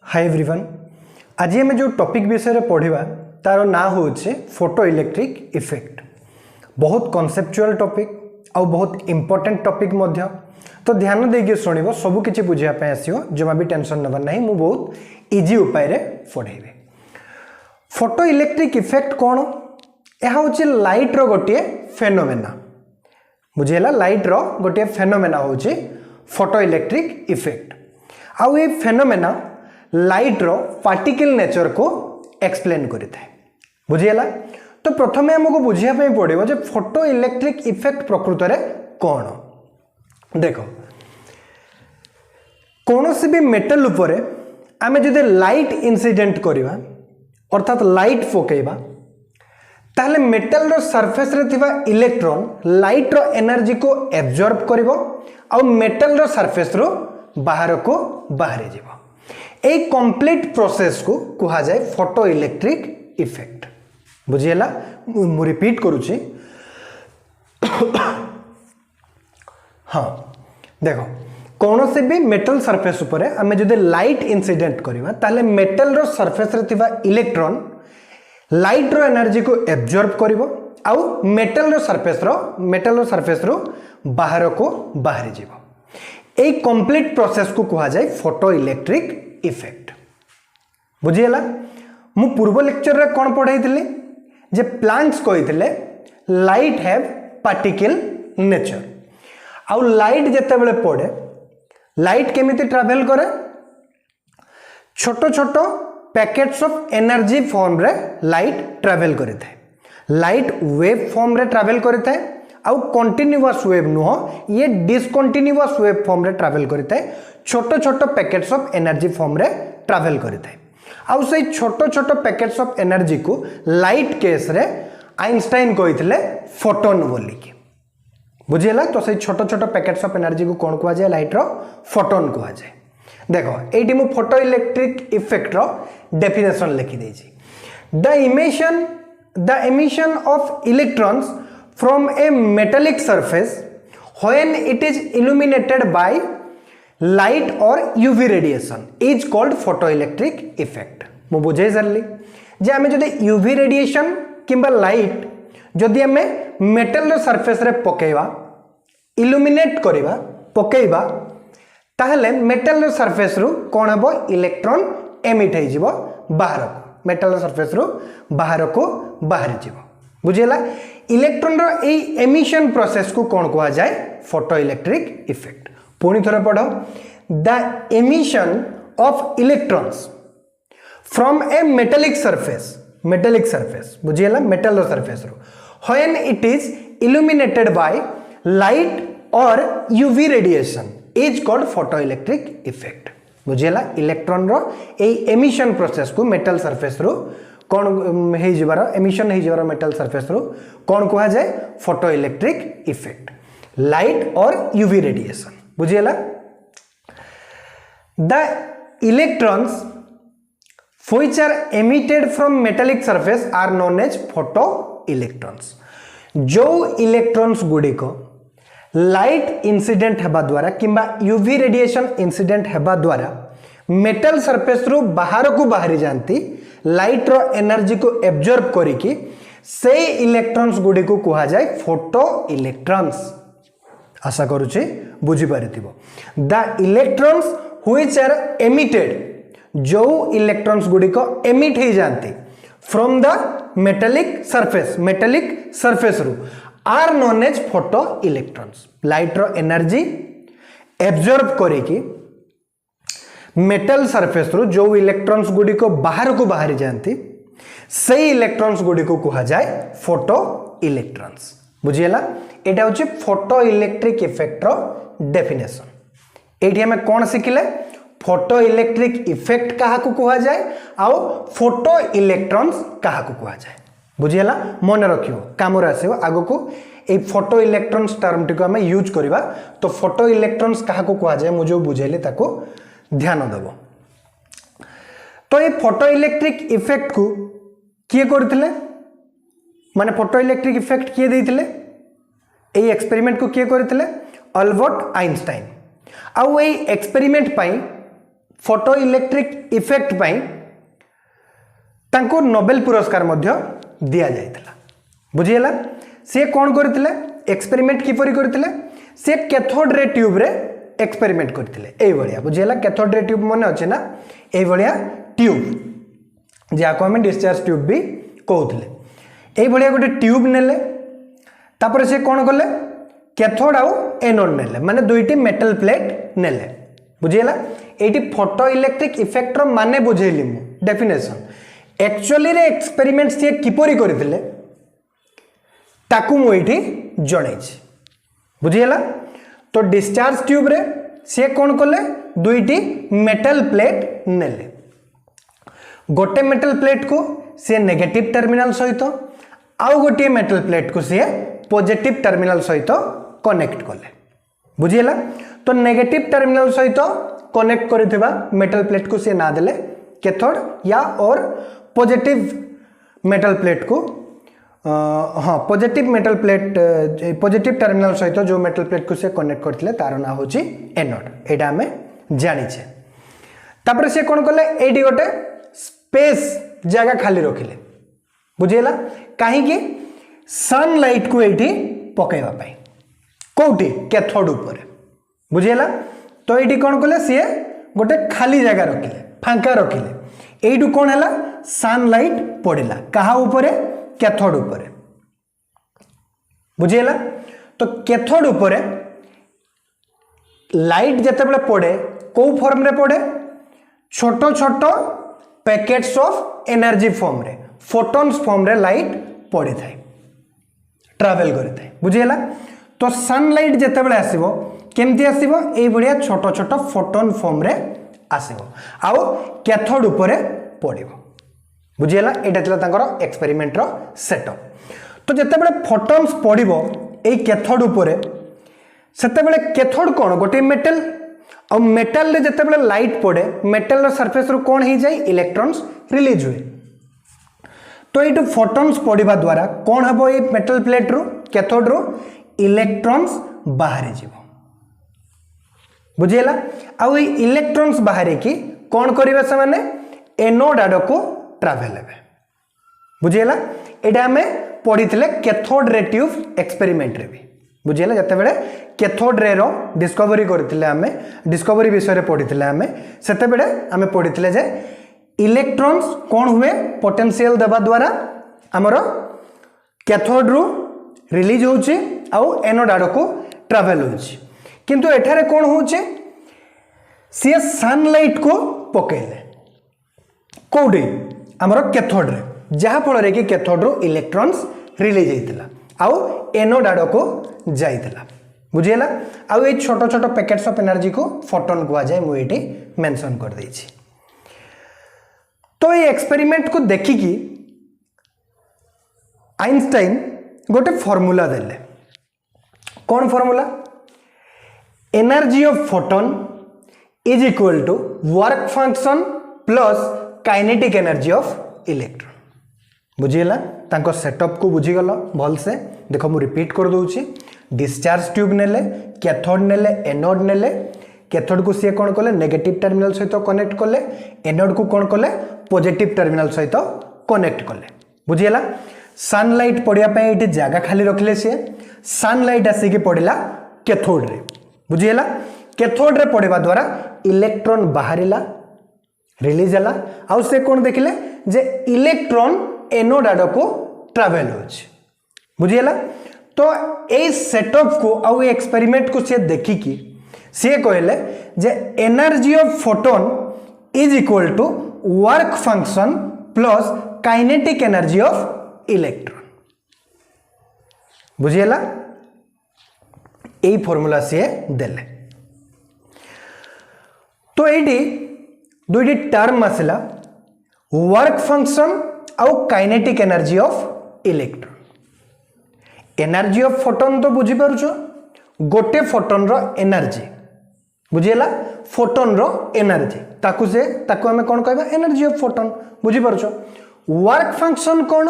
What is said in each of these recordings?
Hi everyone. आज आम जो टॉपिक विषय पढ़ा तार ना हूँ फोटो इलेक्ट्रिक इफेक्ट। बहुत कॉन्सेप्चुअल टॉपिक आउ बहुत इंपोर्टेंट टॉपिक मध्य। तो ध्यान देके शुणव सबकि बुझापी आसो जमा भी टेंशन नबार ना। मुझे बहुत इजी उपाय पढ़ेबी। फोटो इलेक्ट्रिक इफेक्ट कौन? यह हूँ लाइट रो गोटे फेनोमेना। बुझेगा लाइट रो गोटे फेनोमेना हूँ फोटो इलेक्ट्रिक इफेक्ट। आउ ये फेनोमेना लाइट रो पार्टिकल नेचर को एक्सप्लेन करता है। बुझीगला। तो प्रथम आमको बुझापी पड़ो जे फोटो इलेक्ट्रिक इफेक्ट प्रकृत में कौन। देख कौन भी मेटल उपरे आम जो लाइट इंसिडेंट करवा अर्थात लाइट पकेबा ताहले मेटल रो सरफेस रे थिबा इलेक्ट्रॉन लाइट रो एनर्जी को एब्जॉर्ब करिवो और मेटल रो सरफेस रो बाहर को बाहरी जीवो। ए कंप्लीट प्रोसेस को कहा जाए फोटो इलेक्ट्रिक इफेक्ट। बुझीगला। मु रिपीट करूची। हाँ देखो कौन से भी मेटल सरफेस उपरे आमे जदि लाइट इंसिडेंट करवा ताले मेटल रो सरफेस रे थिबा इलेक्ट्रॉन लाइट रो एनर्जी को एब्जॉर्ब करिवो आउ मेटल रो सरफेस रो बाहर को बाहरी जीवो। ए कंप्लीट प्रोसेस को कहा जाए फोटो इलेक्ट्रिक इफेक्ट। बुझीगला। मु पूर्व लेक्चर रे कौन पढ़ाई जे प्लांक्स कहिथिले लाइट हैव पार्टिकल नेचर। आउ लाइट जते बेले पड़े लाइट केमिति ट्रैवल करे छोटो छोटो पैकेट्स ऑफ एनर्जी फॉर्म रे लाइट ट्रैवल करिथे। लाइट वेव फॉर्म रे ट्रैवल करिथे आउ कंटिन्यूअस वेव नुह ये डिसकंटिन्यूअस वेव फॉर्म रे ट्रैवल करिथे। छोटो छोटो पैकेट्स ऑफ एनर्जी फॉर्म रे ट्रैवल करिथे। आउ से छोटो छोटो पैकेट्स ऑफ एनर्जी को लाइट केस रे आइंस्टाइन कहिथिले फोटोन बोली के। बुझीगला। तो से छोटो छोटो पैकेट्स ऑफ एनर्जी को कौन कहा जाए लाइट रो फोटोन कहा जाए। देखो एटी मु फोटो इलेक्ट्रिक इफेक्ट रो डेफिनेशन लिखि देछि। The emission of electrons from a metallic surface when it is illuminated by light or UV radiation is called photoelectric effect। मु बुझे सारी जे आमे जदि UV रेडिएशन किंबा लाइट जदि आमे मेटल सरफेस रे पकेवा इल्यूमिनेट करवा पकेवा ताहले मेटल सरफेस रु कौन हेबो इलेक्ट्रॉन एमिट हो जिवो बाहर को। मेटल सरफेस रु बाहर को बाहर जीवो। बुझीगला। इलेक्ट्रॉन रो ए एमिशन प्रोसेस को कौन कहा जाए फोटो इलेक्ट्रिक इफेक्ट। पुणी थोड़ा पढ़ो। The emission of electrons from a metallic surface बुझीगला मेटल सरफेस रो when it is illuminated by light और UV radiation is called photo electric effect. बुझीगला। इलेक्ट्रॉन रो ए एमिशन प्रोसेस को मेटल सरफेस रो कौन हे जिबार एमिशन हे जिबार मेटल सरफेस रो कौन कहा जाए फोटो इलेक्ट्रिक इफेक्ट लाइट और यूवी रेडिएशन। बुझीगला। The electrons which are emitted from metallic surface are known as photo electrons। जो इलेक्ट्रॉन्स गुडी को लाइट इंसिडेंट हेबा द्वारा किंबा यूवी रेडिएशन इंसिडेंट हेबा द्वारा मेटल सरफेस रु बाहर को बाहरी जानती लाइट रो एनर्जी को एब्जॉर्ब करिकी से इलेक्ट्रॉन्स गुडी को कहा जाए फोटो इलेक्ट्रॉन्स। आशा करूची बुझी पारिथिबो। The electrons which are emitted जो इलेक्ट्रॉन्स गुडी को एमिट हो जाती फ्रॉम द मेटालिक सरफेस रु are known as photo electrons. Light रो एनर्जी एब्जॉर्ब करिकी मेटल सरफेस रु जो इलेक्ट्रॉन्स गुडी को बाहरी जानती से इलेक्ट्रॉन्स गुडी को कहा जाए फोटो इलेक्ट्रॉन्स। बुझीगला। एटा होची फोटो इलेक्ट्रिक इफेक्ट रो डेफिनेशन। एठी हमें कौन सिखिले फोटो इलेक्ट्रिक इफेक्ट कहा को कहा जाए आउ फोटो इलेक्ट्रॉन्स कहा को कहा जाए। बुझीगला। मन रखियो काम आसो आगो को ए फोटो इलेक्ट्रॉन्स टर्म टी को आम यूज करवा। तो फोटो इलेक्ट्रॉन्स कहा को कहा जाए मुझे बुझेली ताको ध्यान देव। तो ये फोटो इलेक्ट्रिक इफेक्ट को किए करथिले माने फोटो इलेक्ट्रिक इफेक्ट किए देथिले ए एक्सपेरिमेंट को किए करथिले अल्बर्ट आइंस्टाइन। आउ ए एक्सपेरिमेंट पाई फोटो इलेक्ट्रिक इफेक्ट पाई तांको नोबेल पुरस्कार मध्य दिया जायतिला बुझीला से कौन करथिले एक्सपेरिमेंट किपरि करथिले से कैथोड रे ट्यूब रे एक्सपेरिमेंट करथिले एई बढिया बुझीला कैथोड रे ट्यूब मने अछि ना एई बढिया ट्यूब जाको हम डिस्चार्ज ट्यूब भी कहउथिले एई बढिया गोटे ट्यूब नेले तापर से कौन कले कैथोड आउ एनोड नेले माने दुईटी मेटल प्लेट नेले बुझीला एटी फोटो इलेक्ट्रिक इफेक्ट रो माने बुझेली मु डेफिनेशन एक्चुअली रे एक्सपेरिमेंट से किपरि करथिले ताकू मु एठी जणैछि बुझीला तो डिस्चार्ज ट्यूब रे से कौन कले दुईटी मेटल प्लेट नेले गोटे मेटल प्लेट को से नेगेटिव टर्मिनल सहित आउ गोटे मेटल प्लेट को से पॉजिटिव टर्मिनल सहित कनेक्ट कले बुझीला तो नेगेटिव टर्मिनल सहित कनेक्ट करथिबा मेटल प्लेट को से ना देले कैथोड या और पॉजिटिव मेटल प्लेट को हाँ positive metal plate positive terminal सहित जो मेटल प्लेट को से कनेक्ट करथिले तार ना होची एनोड एटा हमें जानिछे तापर से कोन कले एडी गोटे स्पेस जगह खाली रखिले बुझीला काहे कि सनलाइट को एठी पकेवा पाई कोठी कैथोड ऊपर बुझीला तो एठी कोन कले से गोटे खाली जगह रखिले फांका रखिले एठू कोन हला सनलाइट पड़िला कहा ऊपर कैथोड ऊपर बुझीला तो कैथोड ऊपर लाइट जते बेले पड़े को फॉर्म रे पड़े छोटो छोटो पैकेट्स ऑफ एनर्जी फॉर्म रे फोटॉन्स फॉर्म रे लाइट पड़ी थाए ट्रैवल करि थाए बुझीला तो सनलाइट जते बेले आसीबो केमती आसीबो एई बढिया छोटो छोटो फोटॉन फॉर्म रे आसीबो आउ कैथोड ऊपर पड़िबो बुझीला एटा तला तांकर एक्सपेरिमेंट रो सेटअप तो जते बेले फोटॉन्स पड़िबो एई कैथोड ऊपर सेते बेले कैथोड कोन गोटे मेटल और मेटल रे जते बेले लाइट पड़े मेटल रो सरफेस रो कोन हे जाय इलेक्ट्रॉन्स रिलीज हुए तो ये फोटॉन्स पड़िबा द्वारा कोन हबो ए मेटल प्लेट रो कैथोड रो इलेक्ट्रॉन्स बाहर जीवो बुझीला आउ ए इलेक्ट्रॉन्स बाहर की कोन करिवे से माने एनोड आड को ट्रैवल हेबे बुझीला एटा हमें पढ़िथिले कैथोड रे ट्यूब एक्सपेरिमेंट रे भी बुझीला जते बेले कैथोड रे रो डिस्कवरी करथिले हमें डिस्कवरी विषय रे पढ़िथिले हमें सेते बेले हमें पढ़िथिले जे इलेक्ट्रॉन्स कौन हुए पोटेंशियल देवा द्वारा आमर कैथोड रु रिलीज होची आउ एनोड आड़ को ट्रैवल होची किंतु एठारे कौन होची सी सनलाइट को पकेले कोडी आमर कैथोड रे जहा फल रे कि कैथोड रु इलेक्ट्रॉन्स रिलीज होइतिला आउ एनोड आड़ को जाइतिला बुझीला आउ ए छोटो छोटो पैकेट्स ऑफ एनर्जी को फोटॉन कुआ जाय मु एठी मेंशन कर देछि तो ये एक्सपेरिमेंट को देखिकी आइंस्टाइन गोटे फॉर्मूला देले कौन formula energy of photon is equal to work function plus kinetic energy of electron बुझीला तांको सेटअप को बुझीगल भल से देखो मु रिपीट कर दूची डिस्चार्ज ट्यूब नेले कैथोड नेले एनोड नेले कैथोड को सी कौन कले नेगेटिव टर्मिनल सहित कनेक्ट कले एनोड को कौन कले पॉजिटिव टर्मिनल सहित कनेक्ट कले बुझीला सनलाइट पड़िया पे एटी जगह खाली रखले सी सनलाइट आसिक पड़िला कैथोड रे बुझीला कैथोड रे पड़िबा द्वारा इलेक्ट्रॉन बाहरिला रिलीज हला आउ से कौन देखिले जे इलेक्ट्रॉन एनोड आड़ को ट्रैवल होछि बुझीला तो ए सेटअप को आउ एक्सपेरिमेंट को से देखिकी से कहले जे energy of photon is equal to work function plus kinetic energy of electron बुझीला ए फॉर्मूला से देले तो एटी दुईटी टर्म आसला वर्क फंक्शन आउ kinetic energy of electron energy of photon तो बुझी पारुछो गोटे फोटोन रो एनर्जी बुझीला फोटोन रो एनर्जी ताकू हमें कौन कहबा एनर्जी ऑफ फोटोन बुझी पारुछो वर्क फंक्शन कौन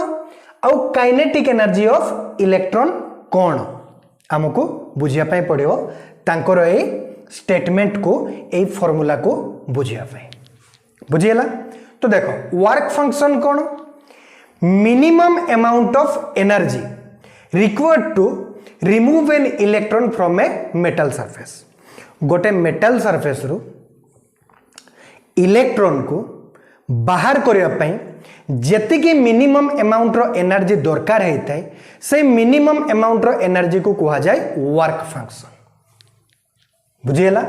आउ काइनेटिक एनर्जी ऑफ इलेक्ट्रॉन कौन हमको बुझिया पड़ो तांकर ए स्टेटमेंट को ए फॉर्मूला को बुझिया बुझीगला। तो देखो वर्क फंक्शन कौन minimum amount of energy required to remove an electron from a metal surface. गोटे मेटल सरफेस रु इलेक्ट्रॉन को बाहर करने जेतिकी मिनिमम अमाउंट रो एनर्जी दरकार होता है से मिनिमम अमाउंट रो एनर्जी को कहा जाए वर्क फंक्शन बुझीगला।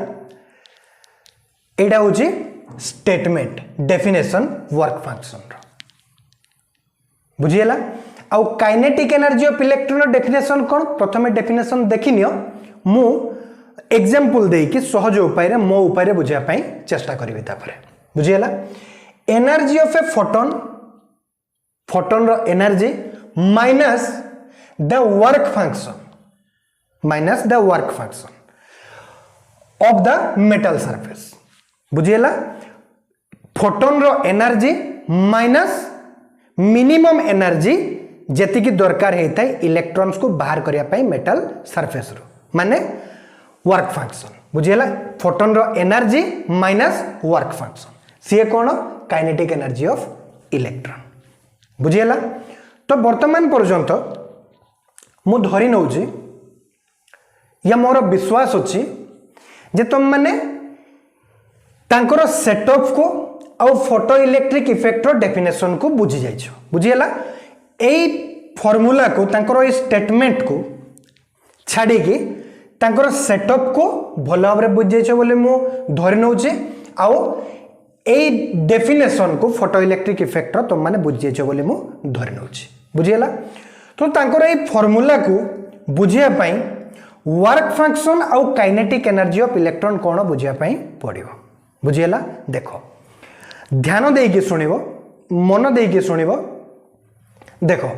एटा होची स्टेटमेंट डेफिनेशन वर्क फंक्शन रो बुझीगला। आउ kinetic energy of electron definition कौन प्रथम डेफिनेशन देखिनियो मु एग्जांपल दे कि सहज उपाय रे मो उपाय रे बुझिया पई चेष्टा करिवे तापरे बुझीगला। Energy of a photon photon रो energy minus the work function of the metal surface बुझीगला। फोटोन रो एनर्जी माइनस मिनिमम एनर्जी जेतिकी दरकार होता है इलेक्ट्रॉन्स को बाहर करिया पई मेटल सरफेस रो माने वर्क फंक्शन बुझीगला। फोटोन रो एनर्जी माइनस वर्क फंक्शन सी कौन काइनेटिक एनर्जी ऑफ इलेक्ट्रॉन बुझीगला। तो वर्तमान पर्यंत मु धरी नौची या मोर विश्वास अच्छी जे तुम माने तांकर सेटअप को आउ फोटो इलेक्ट्रिक इफेक्ट रो डेफिनेशन को बुझी जाइछ बुझीगला। एई फॉर्मूला को तांकर स्टेटमेंट को छाड़ी की तांकर सेटअप को भल भाव में बुझी जाइछ बोले मु धरी नौची आउ एई डेफिनेशन को फोटो इलेक्ट्रिक इफेक्ट रो तुम माने बुझी जाइछ बोले मु धरी नौची बुझीगला। तो तांकर एई फॉर्मूला को बुझिया पई वर्क फंक्शन आउ काइनेटिक एनर्जी ऑफ इलेक्ट्रॉन कौन बुझिया पई पड़िबो बुझीगला। देखो ध्यान देकी सुनिबो मन देकी सुनिबो देखो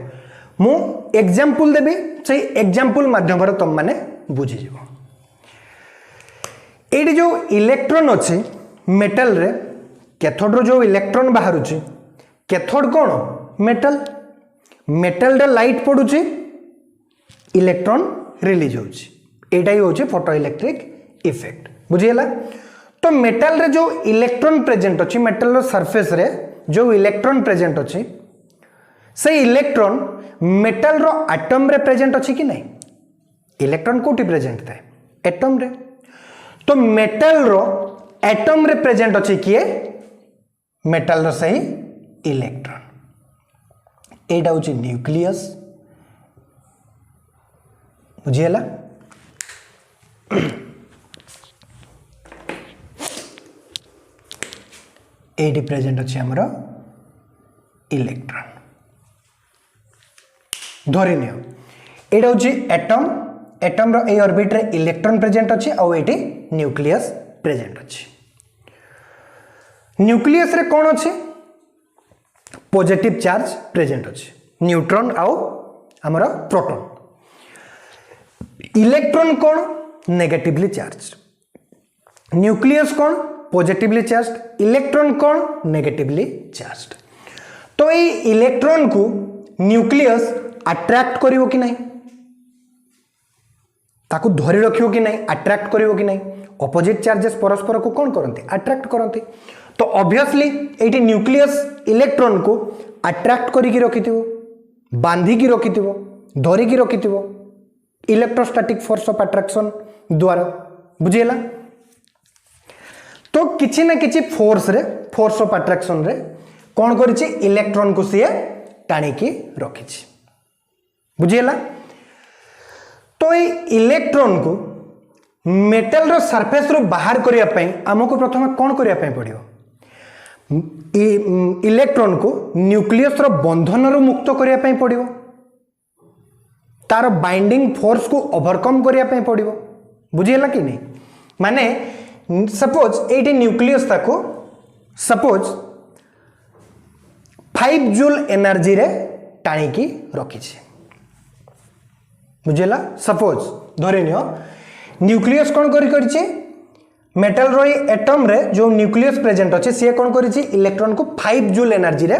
मु एग्जांपल देबी से एग्जांपल माध्यम रे तुम माने बुझी जीवो। एडी जो इलेक्ट्रॉन अछि मेटल रे कैथोड रो जो इलेक्ट्रॉन बाहरुछि कैथोड कौन मेटल रे लाइट पडुछि इलेक्ट्रॉन रिलीज होछि एटा ही होछि फोटो इलेक्ट्रिक इफेक्ट बुझीगला। तो मेटल रे जो इलेक्ट्रॉन प्रेजेंट अछि मेटल रो सरफेस रे जो इलेक्ट्रॉन प्रेजेंट अछि से इलेक्ट्रॉन मेटल रो एटम रे प्रेजेंट अछि कि नहीं इलेक्ट्रॉन कोठी प्रेजेंट थाए एटम रे। तो मेटल रो एटम रे प्रेजेंट अछि किए मेटल रो सही इलेक्ट्रॉन एटा होछि न्यूक्लियस बुझीगला। एटी प्रेजेंट अच्छे आमर इलेक्ट्रॉन धरी नियो एटा होछि एटम एटम रो ए ऑर्बिट रे इलेक्ट्रॉन प्रेजेंट अच्छे आउ एटी न्यूक्लियस प्रेजेंट अच्छे। न्यूक्लियस रे कौन अच्छे पॉजिटिव चार्ज प्रेजेंट अच्छे न्यूट्रॉन आउ आमर प्रोटॉन। इलेक्ट्रॉन कौन नेगेटिवली चार्ज न्यूक्लियस कौन पॉजिटिवली चार्ज इलेक्ट्रॉन कौन नेगेटिवली चार्ज। तो ये इलेक्ट्रॉन को न्यूक्लियस अट्रैक्ट करिवो कि नहीं ताकू धरी रखियो कि नहीं अट्रैक्ट करिवो कि नहीं ऑपोजिट चार्जेस परस्पर को कौन करते अट्रैक्ट करते। तो ऑब्वियसली एटी न्यूक्लियस इलेक्ट्रॉन को अट्रैक्ट करिकी रखिथिवो बांधिकी रखिथिवो धरिकी रखिथिवो इलेक्ट्रोस्टैटिक फोर्स ऑफ अट्रैक्शन द्वारा बुझीगला। तो किछि ना किछि फोर्स ऑफ अट्रैक्शन रे कौन करिछि इलेक्ट्रॉन को सी टाणिकी रखिछि बुझीगला। तो ये इलेक्ट्रॉन को मेटल रो सरफेस रो बाहर करिया पई हमको प्रथम कौन करिया पई पड़ियो इलेक्ट्रॉन को न्यूक्लियस रो बंधन रो मुक्त करिया पई पड़ियो तार बाइंडिंग फोर्स को ओवरकम करिया पई पड़ियो बुझीगला कि नहीं माने सपोज एटी न्यूक्लियस ताको सपोज 5 जूल एनर्जी रे टाणिकी रखिछि बुझीगला। सपोज धरि नियो न्यूक्लियस कौन करिछि मेटल रो एटम रे जो न्यूक्लियस प्रेजेंट अछि से कौन करिछि इलेक्ट्रॉन को 5 जूल एनर्जी रे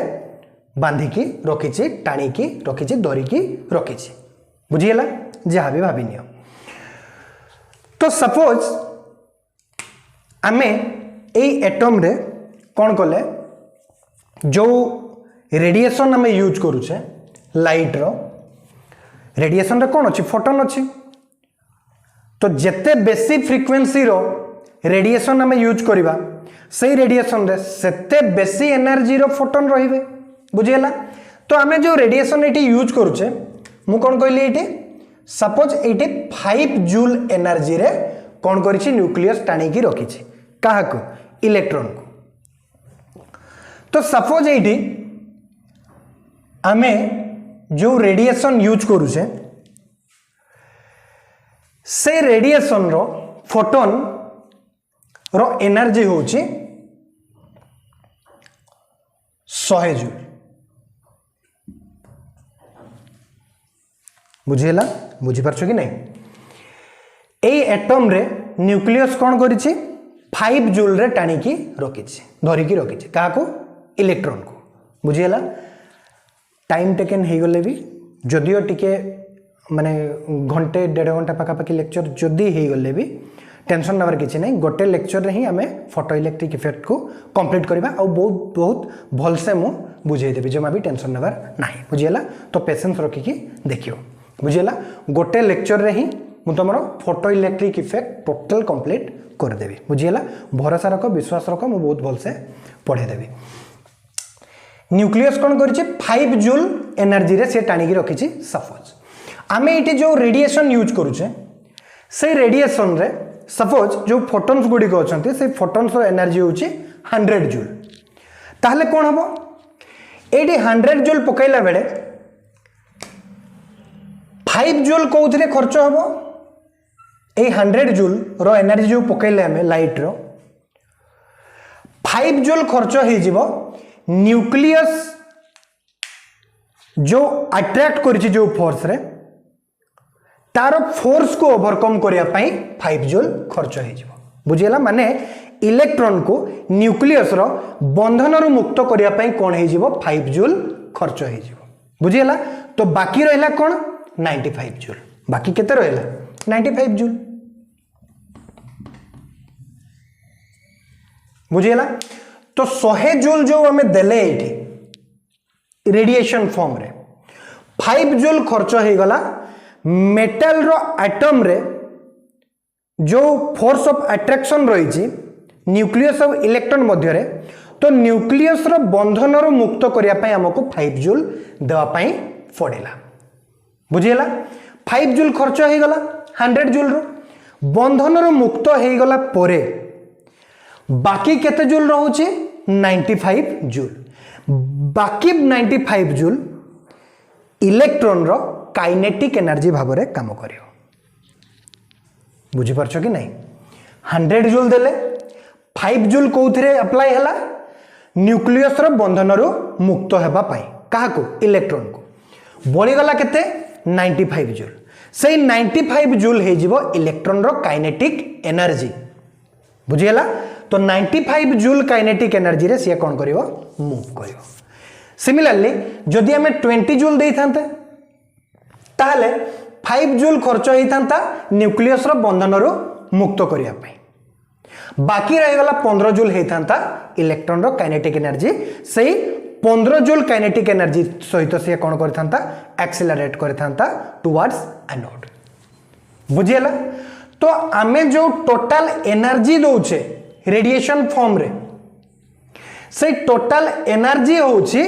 बांधिकी रखिछि टाणिकी रखिछि धरिकी रखिछि बुझीगला जहाँ भी भाभी नियो। तो सपोज आमे एई एटम रे कौन कले जो रेडिएशन आमे यूज करूचे लाइट रो रेडिएशन रे कौन अच्छी फोटोन अच्छी तो जेते बेसी फ्रिक्वेंसी रो रेडिएशन आमे यूज करिबा से रेडिएशन रे सेते बेसी एनर्जी रो फोटोन रहिबे बुझियला तो आमे जो रेडिएशन एटी यूज करूचे मु कौन कहली eighty suppose eighty 5 joule energy रे कौन करिछि न्यूक्लियस टाणी की रखिछि काहा को इलेक्ट्रॉन को तो सपोज एटी आमे जो रेडिएशन यूज करूचे से रेडिएशन रो फोटोन रो एनर्जी होची 100 जूल बुझेला बुझी पारछो कि नहीं एई एटम रे न्यूक्लियस कौन करिछि 5 जूल रे टाणी की रखिछि धरि की रखिछि काहा को इलेक्ट्रॉन को बुझेला टाइम टेकन हे गले भी जदियो टिके माने घंटे 1.5 घंटा पाखापाखि लेक्चर जदि हे गले भी टेंशन नवर किछि नहीं गोटे लेक्चर रे ही आमे फोटो इलेक्ट्रिक इफेक्ट को कंप्लीट करबा और बहुत बहुत भल से मु बुझे देबी जमा भी टेंशन नवर नाही बुझियला तो पेशेंस रखी की देखियो बुझियला गोटे लेक्चर रे ही मु तमरो photo electric effect total complete कर देबी बुझियला भरोसा रखो विश्वास रखो मु बहुत भल से पढ़े देबी न्यूक्लियस कौन करिछि 5 जूल एनर्जी रे से टाणी की रखिछि सपोज आमे एटी जो रेडिएशन यूज करूचे से रेडिएशन रे सपोज जो फोटोन्स गुडी को अछंती से फोटोन्स रो एनर्जी होची 100 जूल ताहले कोन हबो एटी 100 जूल पकैला बेले 5 जूल कोउथरे खर्च हबो ए 100 जूल रो एनर्जी जो पकैले हमें लाइट रो 5 जूल खर्च हे जिवो न्यूक्लियस जो अट्रैक्ट करिछि जो फोर्स रे तार फोर्स को ओवरकम करिया पई 5 जूल खर्च हे जिवो बुझियला माने इलेक्ट्रॉन को न्यूक्लियस रो बंधन रो मुक्त करिया पई कोन हे जिवो 5 जूल खर्च हे जिवो बुझियला तो बाकी रहला कोन 95 जूल बाकी केते रहला 95 जूल बुझियला तो 100 जूल जो हमें देले एठी रेडिएशन फॉर्म रे 5 जूल खर्च हे गला मेटल रो एटम रे जो फोर्स ऑफ अट्रैक्शन रही छी न्यूक्लियस ऑफ इलेक्ट्रॉन मध्य रे तो न्यूक्लियस रो बंधन रो मुक्त करिया पई हमको 5 जूल देवा पई पड़ेला बुझियला 5 जूल खर्च हे गला 100 जूल रो बंधन रो मुक्त हे गला परे बाकी केते जूल रहउची 95 जूल बाकी 95 जूल इलेक्ट्रॉन रो काइनेटिक एनर्जी भाव रे काम करियो बुझी परछो कि नहीं 100 जूल देले 5 जूल कोउथरे अप्लाई हला न्यूक्लियस रो बंधन रो मुक्त हेबा पई काहा को इलेक्ट्रॉन को बळी गला केते 95 जूल से 95 जूल हे जिवो इलेक्ट्रॉन रो काइनेटिक एनर्जी बुझियला तो 95 जूल काइनेटिक एनर्जी रे से कोन करिवो मूव करिवो सिमिलरली जदि हमें 20 जूल देई थांते ताहले 5 जूल खर्च होई थांता न्यूक्लियस रो बंधन रो मुक्त करिया पई बाकी रह गला 15 जूल हेई थांता इलेक्ट्रॉन रो काइनेटिक एनर्जी सेही 15 जूल काइनेटिक एनर्जी सहित से कोन करि थांता एक्सेलरेट करि थांता टुवर्ड्स एनोड बुझियला तो आमे जो टोटल एनर्जी दोचे रेडिएशन फॉर्म रे से टोटल एनर्जी होची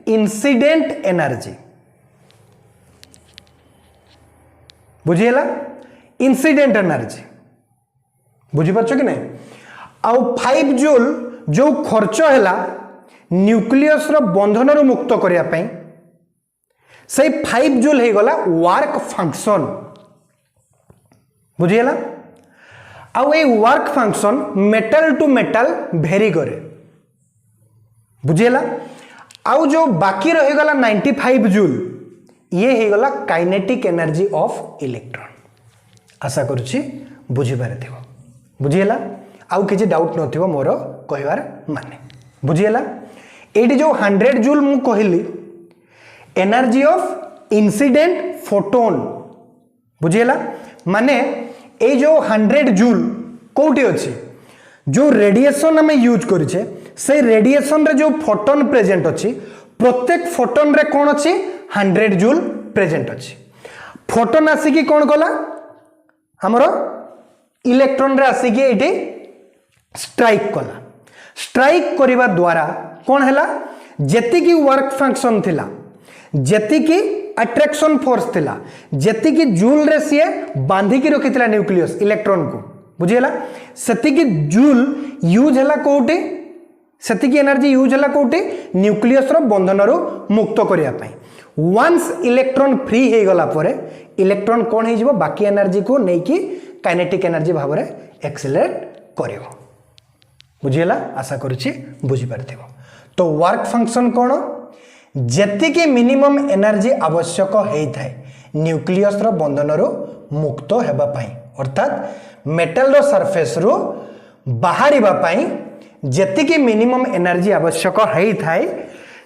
इंसिडेंट एनर्जी बुझियला इंसिडेंट एनर्जी बुझी पाछो कि नहीं आउ 5 जूल जो खर्च हैला न्यूक्लियस रो बंधन रो मुक्त करिया पई से 5 जूल हे गला वर्क फंक्शन बुझियला आउ ए work function metal to metal vary करे बुझियला आउ जो बाकी रह गला 95 जूल ये हे गला काइनेटिक एनर्जी ऑफ इलेक्ट्रॉन आशा करूची बुझी पारे थिबो बुझियला आउ किछि डाउट नथिबो मोर कहवार माने बुझियला एडी जो 100 जूल मु कहली एनर्जी ऑफ इंसिडेंट फोटोन बुझियला माने ए जो 100 जूल कोठी अछि जो रेडिएशन आम यूज करें से रेडिएशन रे जो फोटोन प्रेजेंट अच्छी प्रत्येक फोटोन रे कौन अच्छी 100 जूल प्रेजेंट अच्छी फोटोन आसिकी कौन कला हमरो इलेक्ट्रॉन रे आसिकी एठी स्ट्राइक कला स्ट्राइक करिवा द्वारा कौन हैला जेति की वर्क फंक्शन थिला जेति की अट्रैक्शन फोर्स थिला जेति की जूल रे सिए बांधी की रखिथिला न्यूक्लियस इलेक्ट्रॉन को बुझिला सेति की जूल यूज हैला कोठी सेति की एनर्जी यूज हैला कोठी न्यूक्लियस रो बंधन रो मुक्त करिया पई वंस इलेक्ट्रॉन फ्री हे गला परे इलेक्ट्रॉन कोन हे जिवो बाकी एनर्जी को नै कि काइनेटिक एनर्जी भाव रे एक्सेलरेट करिवो बुझिला आशा करूची बुझी परथिबो तो वर्क फंक्शन कोन जेति की मिनिमम एनर्जी आवश्यक हेई थाए न्यूक्लियस रो बंधन रो मुक्त हेबा पई अर्थात मेटल रो सरफेस रो बाहरिबा पई जेति की मिनिमम एनर्जी आवश्यक हेई थाए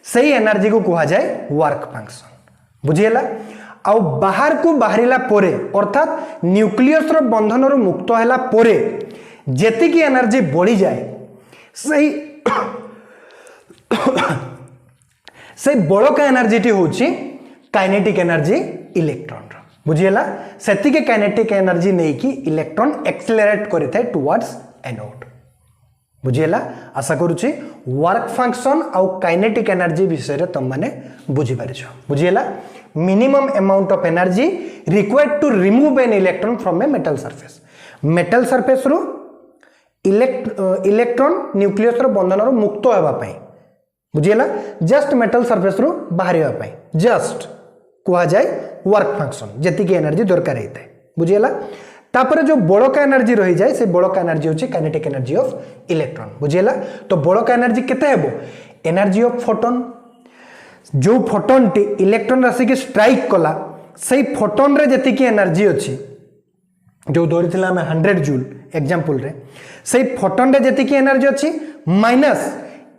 सही एनर्जी को कहा जाए वर्क फंक्शन बुझिला आउ बाहर को बाहरिला पोरे अर्थात न्यूक्लियस रो बंधन रो मुक्त हैला पोरे जेति की एनर्जी बढ़ी जाए सही से बड़का एनर्जी टी होची काइनेटिक एनर्जी इलेक्ट्रॉन रो बुझिला सेति के काइनेटिक एनर्जी नै कि इलेक्ट्रॉन एक्सेलरेट करिथे टुवर्ड्स एनोड बुझिला आशा करूची वर्क फंक्शन आउ काइनेटिक एनर्जी विषय रे तुम माने बुझी पारिछो बुझिला minimum amount of energy required to remove an electron from a metal surface रो इलेक्ट्रॉन न्यूक्लियस रो बंधन रो मुक्त होबा पई बुझिला जस्ट मेटल सरफेस रो बाहर होबा पई जस्ट कहा जाए वर्क फंक्शन जेति की एनर्जी दरकार हेते बुझिला तापर जो बड़का एनर्जी रही जाए से बड़का एनर्जी होची काइनेटिक एनर्जी ऑफ इलेक्ट्रॉन बुझिला तो बड़का एनर्जी केते हेबो एनर्जी ऑफ फोटोन जो फोटोन टी इलेक्ट्रॉन राशि के स्ट्राइक कला सही फोटोन रे जेति की एनर्जी अछि जो धरिथिला हम 100 जूल एग्जांपल रे सही फोटोन रे जेति की एनर्जी अछि माइनस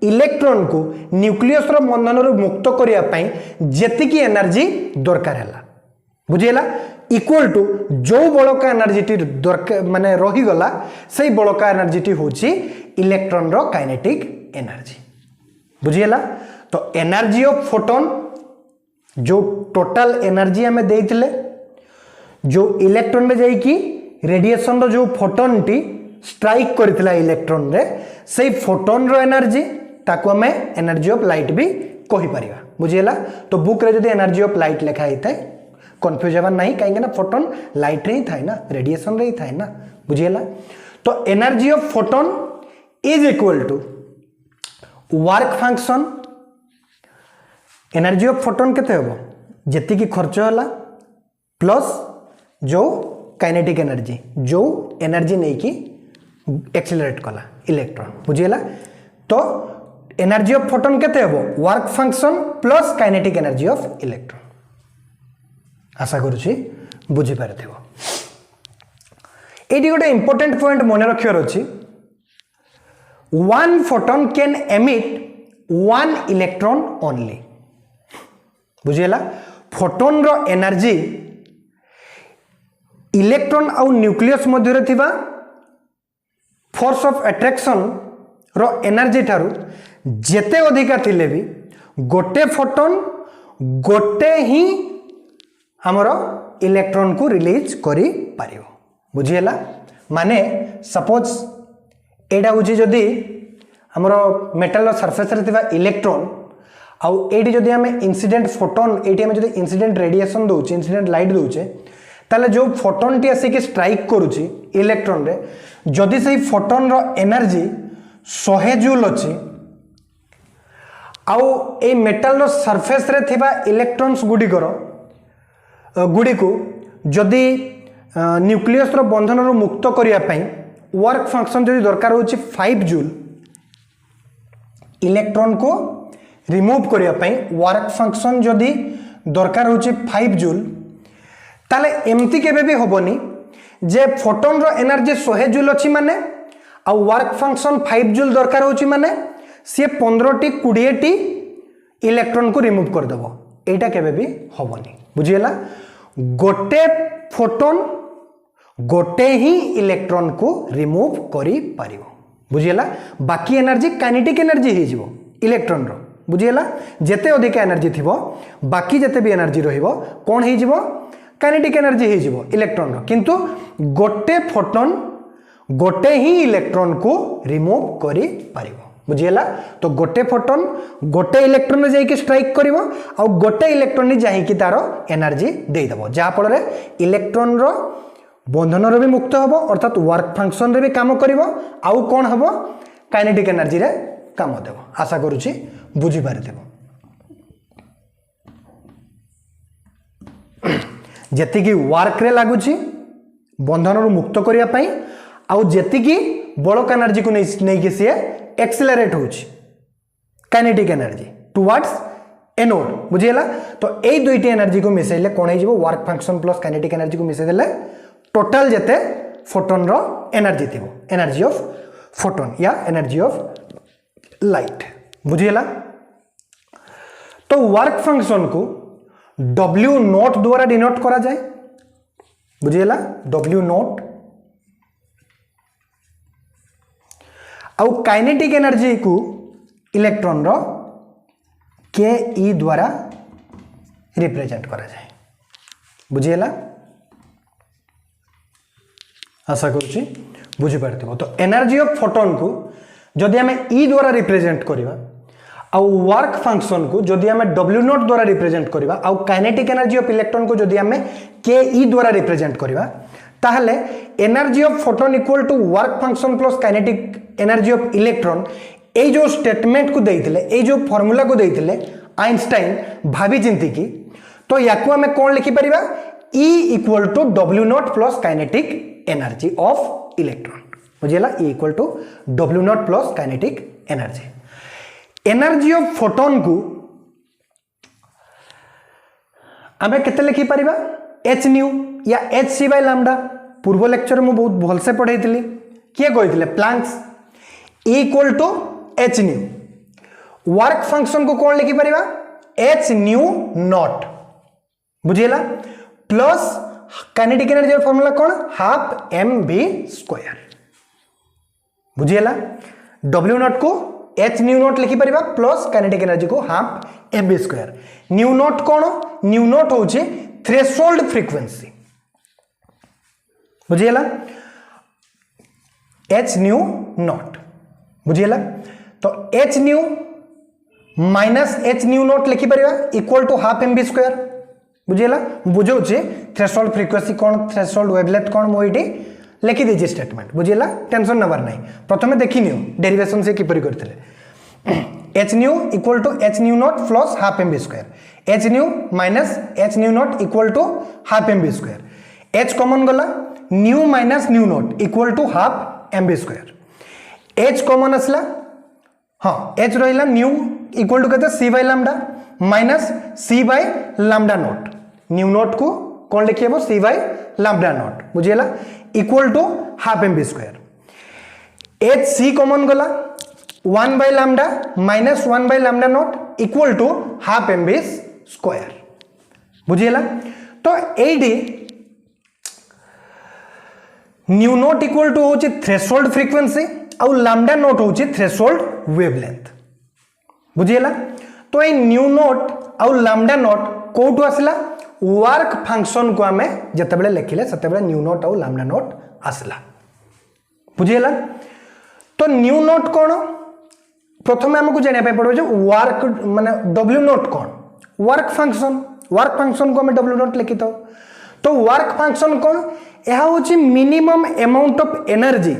इलेक्ट्रॉन को न्यूक्लियस रो बंधन रो मुक्त करिया पई जेति की एनर्जी दरकार हैला बुझिला इक्वल टू जो बड़का एनर्जी टी दरकार माने रही गला सही बड़का एनर्जी टी होची इलेक्ट्रॉन रो काइनेटिक एनर्जी बुझिला तो एनर्जी ऑफ फोटोन जो टोटल एनर्जी हमें देइथिले जो इलेक्ट्रॉन रे जाई कि रेडिएशन रो जो फोटोन टी स्ट्राइक करथिला इलेक्ट्रॉन रे सही फोटोन रो एनर्जी ताको हमें एनर्जी ऑफ लाइट भी कहि परिबा बुझिला तो बुक रे जदी एनर्जी ऑफ लाइट लिखा हिते कंफ्यूज हेबा नहीं कहीं ना फोटोन लाइट रे ही थाए ना रेडिएशन रे ही थाए ना बुझिला तो energy of photon is equal to work function energy of photon केते हेबो जेति की खर्च होला प्लस जो काइनेटिक एनर्जी जो एनर्जी नहीं की एक्सेलरेट कला इलेक्ट्रॉन बुझिला तो एनर्जी ऑफ फोटोन केते हेबो work function plus kinetic energy of electron आशा करूची बुझी पारथिबो एटी गोटे इंपोर्टेंट पॉइंट मने रखियर अछि one photon can emit one electron only बुझिला फोटोन रो एनर्जी इलेक्ट्रॉन आउ न्यूक्लियस मध्य रे थिबा फोर्स ऑफ अट्रैक्शन रो एनर्जी ठारू जेते अधिका थिले भी गोटे फोटोन गोटे ही हमरो इलेक्ट्रॉन को रिलीज करी पारियो बुझिला माने सपोज एडा होची जदी हमरो मेटल सरफेस रे थिबा इलेक्ट्रॉन आउ एडी जदी हमें इंसिडेंट फोटोन एडी हमें जदी इंसिडेंट रेडिएशन दोचे इंसिडेंट लाइट दोचे ताले जो फोटोन टी आसी के स्ट्राइक करूची इलेक्ट्रॉन रे जदी सही फोटोन रो एनर्जी 100 जूल अछि आउ ए मेटल रो सरफेस रे थिबा इलेक्ट्रॉन्स गुडी को जदी न्यूक्लियस रो बंधन रो मुक्त करिया पई वर्क फंक्शन जदी दरकार होची 5 जूल इलेक्ट्रॉन को रिमूव करिया पई वर्क फंक्शन जदी दरकार होची 5 जूल ताले एमती केबे भी होबनी जे फोटोन रो एनर्जी 100 जूल अछि माने आ वर्क फंक्शन 5 जूल दरकार होची माने से 15 टी 20 टी इलेक्ट्रॉन को रिमूव कर देबो एटा केबे भी होबनी बुझियला गोटे फोटोन गोटे ही इलेक्ट्रॉन को रिमूव करी पारिबो बुझीगला बाकी एनर्जी काइनेटिक एनर्जी हो जिवो इलेक्ट्रॉन रो बुझीगला जेते अधिक एनर्जी थिबो बाकी जेते भी एनर्जी रहिबो कोन हो जिवो काइनेटिक एनर्जी हो जिवो इलेक्ट्रॉन रो किंतु गोटे फोटोन गोटे ही इलेक्ट्रॉन को रिमूव करि पारिबो बुझीगला तो गोटे फोटोन गोटे इलेक्ट्रॉन रे जाई के स्ट्राइक करिवो आ गोटे इलेक्ट्रॉन रे जाई के तारो एनर्जी दे दबो जा फल रे इलेक्ट्रॉन रो बंधन रो भी मुक्त हबो अर्थात वर्क फंक्शन रे भी काम करिवो आउ कोन हबो काइनेटिक एनर्जी रे काम देबो आशा करूची बुझी पारिथिबो जेति की वर्क रे लागुची बंधन रो मुक्त करिया पई आउ जेति की बड़क एनर्जी को नहीं कि सी एक्सेलरेट होची काइनेटिक एनर्जी टुवर्ड्स एनोड बुझीगला तो ए दुईटी एनर्जी को मिसेले कोन हे जिवो work function plus kinetic energy को मिसे देले टोटल जेते फोटोन रो एनर्जी थिबो एनर्जी ऑफ फोटोन या एनर्जी ऑफ लाइट बुझीगला तो वर्क फंक्शन को W नोट द्वारा डिनोट करा जाए बुझीगला W नोट आउ काइनेटिक एनर्जी को इलेक्ट्रॉन रो के ई द्वारा रिप्रेजेंट करा जाए बुझीगला आशा करूची बुझी पारथिबो तो एनर्जी ऑफ फोटोन को जदि हमें ई द्वारा रिप्रेजेंट करिबा आउ वर्क फंक्शन को जदि हमें W नोट द्वारा रिप्रेजेंट करिबा आउ काइनेटिक एनर्जी ऑफ इलेक्ट्रॉन को जदि हमें के ई द्वारा रिप्रेजेंट करिबा ताहले energy of photon equal to work function plus kinetic energy of electron ए जो स्टेटमेंट को देइथिले ए जो फार्मूला को देइथिले आइंस्टाइन भाभी चिंती की तो याकू हमें कौन लिखि परिबा E equal to W naught plus kinetic energy of electron बुझिला E equal to W naught plus kinetic energy energy of photon को हमें केते लिखि परिबा h न्यू या hc बाय लैम्डा पूर्व लेक्चर में बहुत भल से पढ़ाई किए कही Planck's equal to h nu work function को कौन लिखि परिबा h न्यू नॉट बुझीला प्लस काइनेटिक एनर्जी फार्मूला कौन half mv square बुझीला w naught को h न्यू नॉट लिखि परिबा प्लस काइनेटिक एनर्जी को half mv square nu naught कौन न्यू नॉट होची थ्रेशोल्ड फ्रीक्वेंसी बुझीला h न्यू नॉट बुझीला तो h nu minus h nu naught लिखि परिबा equal to half mv square बुझीला बुझौछि थ्रेशोल्ड फ्रीक्वेंसी कौन थ्रेशोल्ड वेवलेंथ कौन मो इटी लिखि देछि स्टेटमेंट बुझीला टेंशन नबर नहीं प्रथमे देखिनियो डेरिवेशन से किपरि करथिले h nu equal to h nu naught plus half mv square h nu minus h nu naught equal to half mv square h common गला nu minus nu naught equal to half mv square h common असला हाँ h रहिला nu equal to कहते c by lambda minus c by lambda naught nu naught को कौन लिखिए c by lambda naught बुझिएला equal to half mv square h c common गला 1 by lambda minus 1 by lambda naught equal to half mv square बुझिएला तो एडी nu naught equal to होची threshold frequency आउ लैम्डा नॉट होची threshold wavelength बुझिएला तो ए न्यू नॉट आउ लैम्डा नॉट कोठु आसला वर्क फंक्शन को हमें जते बेले लिखिले सते बेले न्यू नॉट आउ लैम्डा नॉट आसला बुझिएला तो न्यू नॉट कोन प्रथमे हमकु जानिया पे पड़ो जे वर्क माने w not cone work function को हमें w नॉट लिखितो तो वर्क फंक्शन कोन यह होची minimum amount of energy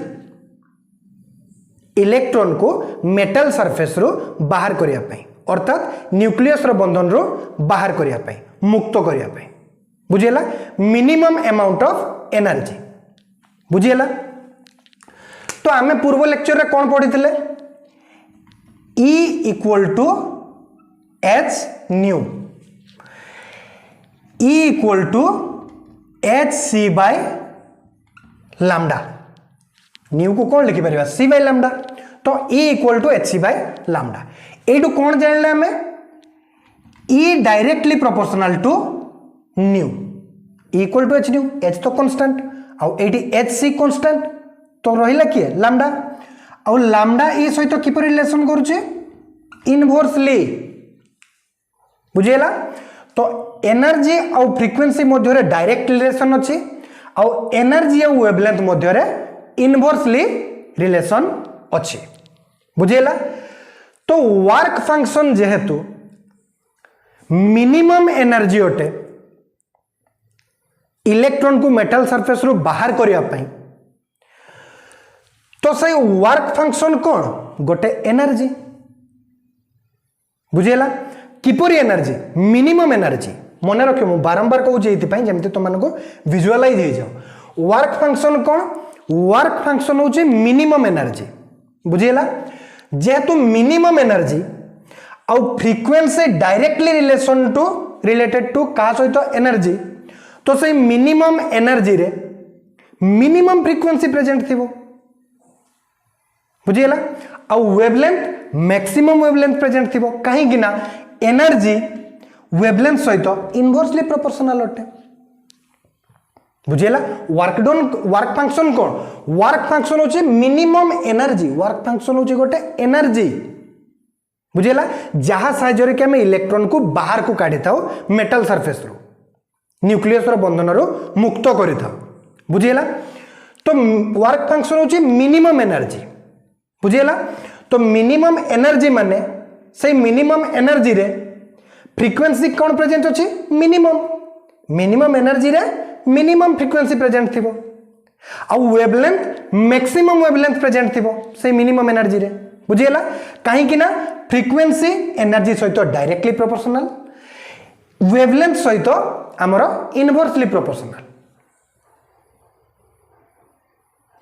electron को मेटल सरफेस रो बाहर करिया पई अर्थात न्यूक्लियस रो बंधन रो बाहर करिया पई मुक्त करिया पई बुझिएला मिनिमम अमाउंट ऑफ एनर्जी बुझिएला तो आमे पूर्व लेक्चर रे कोन पढिथिले E equal to h nu E equal to hc by lambda nu को कौन लिखि परिबा c बाय लैम्डा तो E equal to hc by lambda एटू कौन जानले हमें E directly proportional to nu E equal to h nu h तो कांस्टेंट आउ एटी hc कांस्टेंट तो रहिला किए लैम्डा आउ लैम्डा ई सहित किपर रिलेशन करुचे इनवर्सली बुझीला। तो एनर्जी आउ फ्रीक्वेंसी मध्य डायरेक्ट रिलेशन अच्छी आउ एनर्जी आउ वेवलेंथ मध्य इनवर्सली रिलेशन अच्छी बुझीला। तो वर्क फंक्शन जेहेतु मिनिमम एनर्जी अटे इलेक्ट्रॉन को मेटल सरफेस रु बाहर करिया पई, तो सही वर्क फंक्शन कौन गोटे एनर्जी बुझीला। किपरि एनर्जी मिनिमम एनर्जी मन रख मु बारंबार कहूँ जमी तुमको विजुअलाइज हो जाओ। वर्क फंक्शन कौन वर्क फंक्शन हूँ मिनिमम एनर्जी बुझीला। जेहेतु मिनिमम एनर्जी आउ फ्रीक्वेंसी डायरेक्टली रिलेटेड टू का सहित एनर्जी, तो से मिनिमम एनर्जी रे मिनिमम फ्रीक्वेंसी प्रेजेंट थी बुझीला। आउ वेवलेंथ मैक्सिमम वेवलेंथ प्रेजेंट थी कहीं ना एनर्जी वेवलेंथ सहित इनवर्सली प्रोपोर्शनल अटे बुझीला। वर्क फंक्शन कौन वर्क फंक्शन होचे मिनिमम एनर्जी, वर्क फंक्शन होचे गोटे एनर्जी बुझीला जहाँ साहाय्य कि आम इलेक्ट्रॉन को बाहर को काढ़ी था मेटल सरफेस रो न्यूक्लियस रो बंधन रो मुक्त करि था बुझीला। तो वर्क फंक्शन होचे मिनिमम एनर्जी बुझीला। तो मिनिमम एनर्जी माने से मिनिमम एनर्जी रे फ्रीक्वेंसी कौन प्रेजेंट अच्छी मिनिमम एनर्जी रे मिनिमम फ्रीक्वेंसी प्रेजेंट थी आउ वेवलेंथ मैक्सिमम वेवलेंथ प्रेजेंट थी से मिनिमम एनर्जी रे बुझीला। कहीं ना फ्रीक्वेंसी एनर्जी सहित डायरेक्टली प्रोपोर्शनल वेवलेंथ सहित आमर इनवर्सली प्रोपोर्शनल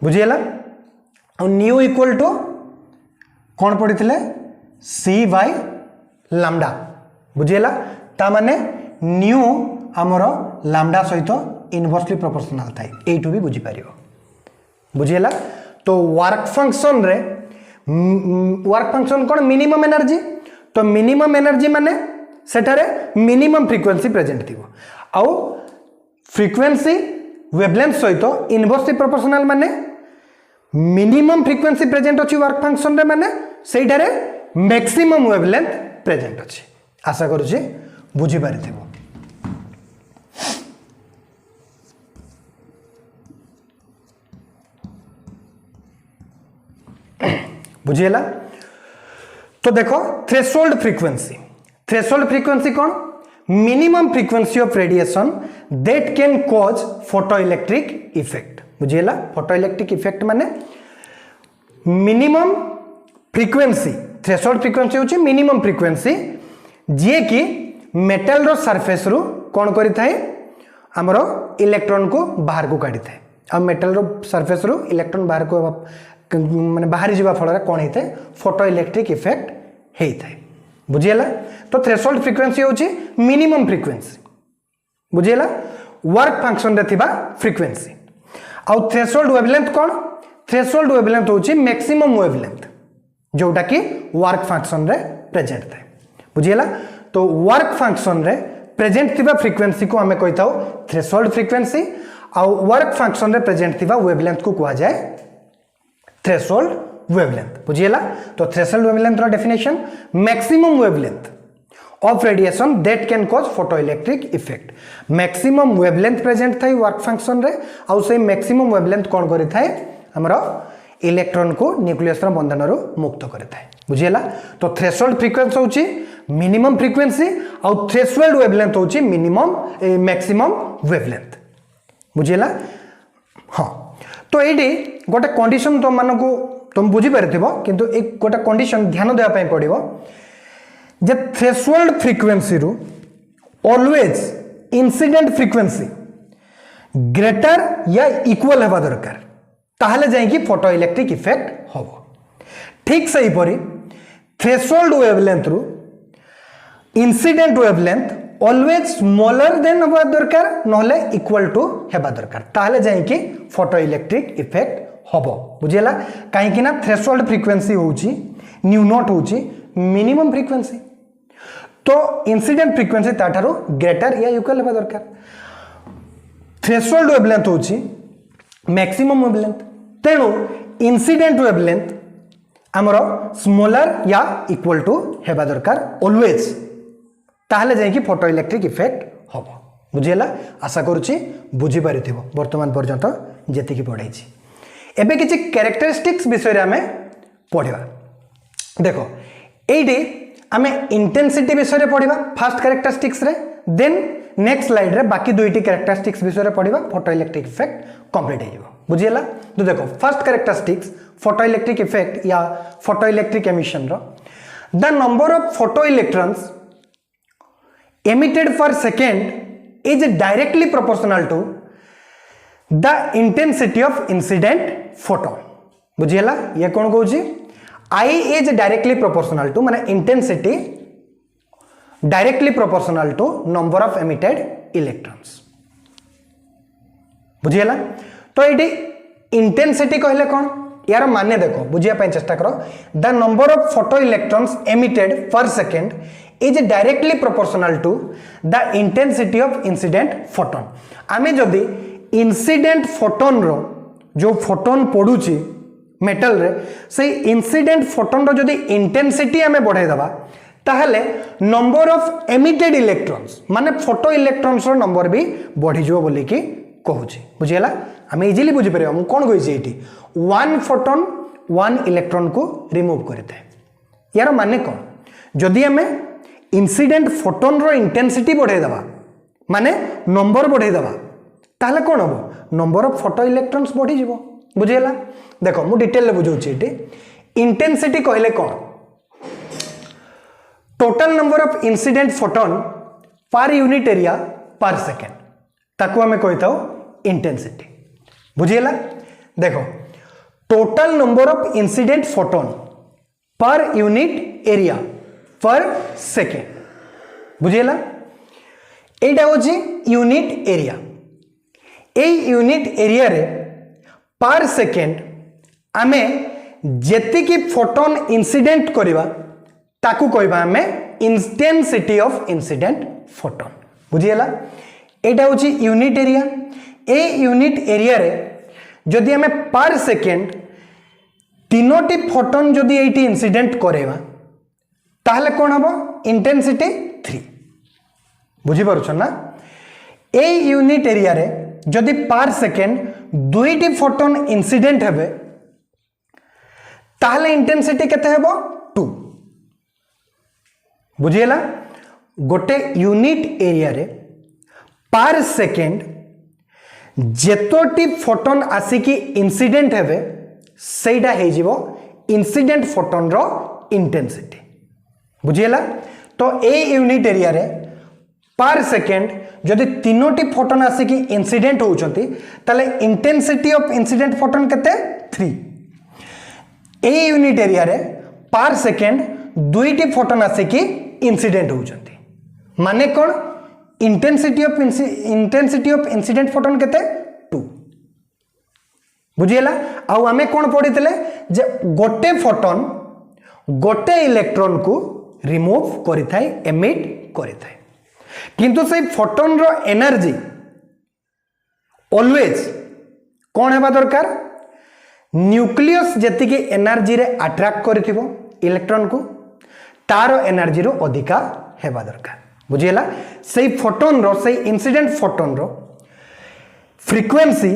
बुझीला। न्यू इक्वल टू कौन पढ़ी थे सी बाय लैम्डा बुझीला। ता माने न्यू आमर लैम्डा सहित इनवर्सली प्रोपोर्शनल थाए एटू भी बुझी पारियो बुझीला। तो वर्क फंक्शन रे वर्क फंक्शन कौन मिनिमम एनर्जी, तो मिनिमम एनर्जी माने सेटारे मिनिमम फ्रीक्वेंसी प्रेजेंट थी आउ फ्रीक्वेंसी वेवलेंथ सहित इनवर्सली प्रोपोर्शनल माने मिनिमम फ्रीक्वेंसी प्रेजेंट अच्छी वर्क फंक्शन रे माने सेटारे मैक्सिमम वेवलेंथ प्रेजेंट अच्छी। आशा करुछि बुझी पारिथिबो। बुझीला। तो देखो थ्रेशोल्ड फ्रीक्वेंसी कौन minimum frequency of radiation that can cause photo electric effect बुझीला। फोटो इलेक्ट्रिक इफेक्ट माने मिनिमम फ्रीक्वेंसी थ्रेशोल्ड फ्रीक्वेंसी होची मिनिमम फ्रीक्वेंसी जे कि मेटल रो सरफेस रु कौन करि थाए हमरो इलेक्ट्रॉन को बाहर को काढी थाए आ मेटल रो सरफेस रु इलेक्ट्रॉन बाहर को माने बाहरी जीवा फल कौन होता है फोटो इलेक्ट्रिक इफेक्ट होता है बुझीला। तो थ्रेशोल्ड फ्रीक्वेंसी होची मिनिमम फ्रीक्वेंसी बुझीला वर्क फंक्शन रे थिबा फ्रीक्वेंसी आउ थ्रेशोल्ड वेवलेंथ कौन थ्रेशोल्ड वेवलेंथ होची मैक्सिमम वेवलेंथ जोटा कि वर्क फंक्शन रे प्रेजेंट थाए बुझीला। तो वर्क फंक्शन रे प्रेजेंट थिबा फ्रीक्वेंसी को हमें कहिताओ थ्रेशोल्ड फ्रीक्वेंसी आउ वर्क फंक्शन रे प्रेजेंट थिबा वेवलेंथ को कहा जाए थ्रेशोल्ड वेवलेंथ बुझीला। तो थ्रेशोल्ड वेवलेंथ रो definition maximum wavelength of radiation that can cause photo electric effect maximum wavelength present थाई वर्क फंक्शन रे आउ से मैक्सिमम वेवलेंथ कौन करि थाए हमरो इलेक्ट्रॉन को न्यूक्लियस रो बंधन रो मुक्त करि थाए बुझीला। तो थ्रेशोल्ड फ्रीक्वेंसी होची मिनिमम फ्रीक्वेंसी आउ थ्रेशोल्ड वेवलेंथ होची मिनिमम मैक्सिमम वेवलेंथ बुझीला। हाँ तो ये गोटे कंडीशन तुम मान को तुम बुझी पारिथिबो किंतु एक गोटे कंडीशन ध्यान देवा पई पड़िबो जे थ्रेशोल्ड फ्रीक्वेंसी रु ऑलवेज इंसिडेंट फ्रीक्वेंसी ग्रेटर या इक्वल हेबा दरकार ताहले जाई कि फोटो इलेक्ट्रिक इफेक्ट होबो। ठीक सही परी थ्रेशोल्ड वेवलेंथ रु incident wavelength always smaller than हेबा दरकार नहले इक्वल टू हेबा दरकार ताहले जाई कि फोटो इलेक्ट्रिक इफेक्ट होबो बुझीला। कहीं ना थ्रेशोल्ड फ्रीक्वेंसी होची न्यू नॉट होची मिनिमम फ्रीक्वेंसी तो इंसिडेंट फ्रीक्वेंसी ताठारो ग्रेटर या इक्वल हेबा दरकार थ्रेशोल्ड वेवलेंथ होची मैक्सिमम वेवलेंथ तेणु इंसिडेंट वेवलेंथ आमर स्मॉलर या इक्वल टू हेबा दरकार ऑलवेज, ताहले जाई कि फोटो इलेक्ट्रिक इफेक्ट हम। बुझीला, आशा करुच्ची बुझी पारिथिबो वर्तमान पर्यंत जेतिकी पढ़ाई। एबे किछि कैरेक्टरिस्टिक्स विषय आमे पढ़िबा। देखो एइडी आमे इंटेंसिटी विषय पढ़िबा फर्स्ट कैरेक्टरिस्टिक्स रे, देन नेक्स्ट स्लाइड रे बाकी दुईटी कैरेक्टरिस्टिक्स विषय पढ़िबा, फोटो इलेक्ट्रिक इफेक्ट कंप्लीट हो जाइबो। बुझीला, तो देखो first characteristics photo electric effect या फोटो इलेक्ट्रिक एमिशन रो, the number of photo electrons emitted per second is directly proportional to the intensity of incident photon। बुझीला, ये कौन कहूँ I is directly proportional to माने intensity directly proportional to number of emitted electrons। बुझीला, तो ये intensity कहले कौन, यार माने देखो बुझिया पाई चेष्टा करो, the number of photo electrons emitted per second is directly proportional to the intensity of incident photon. आमे जदि इंसिडेंट फोटोन रो जो फोटोन पड़ुची मेटल रे, से इंसिडेंट फोटोन रो जदि इंटेंसिटी आमे बढ़ाई दबा, ताहले नंबर ऑफ एमिटेड इलेक्ट्रॉन्स माने फोटो इलेक्ट्रॉन्स रो नंबर भी बढ़ी जो बोली की कहूची। बुझीला, आमे इजिली बुझी परिबा मु कोन कहिछि एठी, वन फोटोन वन इलेक्ट्रॉन को रिमूव करते हैं। यार माने कौन, जदि आमे इंसिडेंट फोटोन रो इंटेंसिटी बढ़ाई दबा माने नंबर बढ़ाई दबा, ताहले कौन हम, नंबर ऑफ फोटो इलेक्ट्रॉन्स बढ़ी जीवो। बुझीला, देखो मु डिटेल ले बुझौछि एठी। इंटेंसिटी कहले कौन, total number of incident photon per unit area पर सेकेंड, ताकू आमे कहिताओ इंटेंसिटी। बुझीला, देखो total number of incident photon per unit area पर सेकेंड। बुझीला, एटा होची unit area. A unit area रे पर सेकेंड आमे जेतिकी फोटोन इंसिडेंट करिबा ताकू कहबा आमे इंटेंसिटी ऑफ इंसिडेंट फोटोन। बुझीला, एटा होची unit area. A unit area रे जदि आमे पर सेकेंड तीनोटी फोटोन जदि एटी इंसिडेंट करेबा, ताहले कौन हम, इंटेंसिटी 3। बुझी पारुछ ना, ए यूनिट एरिया रे जदि पर सेकेंड दुईटी फोटोन इंसिडेंट हेबे, ताहले इंटेंसिटी केते हेबो, 2। बुझीला, गोटे यूनिट एरिया रे पर सेकेंड जेतोटी फोटोन आसिकी इंसिडेंट हेबे सेटा हे जीवो इंसिडेंट फोटोन रो इंटेंसिटी। बुझीला, तो ए यूनिट एरिया रे पर सेकेंड जदि तीनोटी फोटोन आसिकी इंसिडेंट होउचंती, ताले इंटेंसिटी ऑफ इंसिडेंट फोटोन केते, 3। ए यूनिट एरिया रे पर सेकेंड दुईटी फोटोन आसिकी इंसिडेंट होउचंती, माने कोन, इंटेंसिटी ऑफ इंसिडेंट फोटोन केते, 2। बुझीला, आउ आमे कोन पढितले जे गोटे फोटोन गोटे इलेक्ट्रॉन को रिमूव करिथाय, एमिट करिथाय, किंतु से फोटोन रो एनर्जी ऑलवेज कौन हेबा दरकार, न्यूक्लियस जेति के एनर्जी रे अट्रैक्ट करिथिबो इलेक्ट्रॉन को, तारो एनर्जी रो अधिका हेबा दरकार। बुझीला, से फोटोन रो से इंसिडेंट फोटोन रो फ्रीक्वेंसी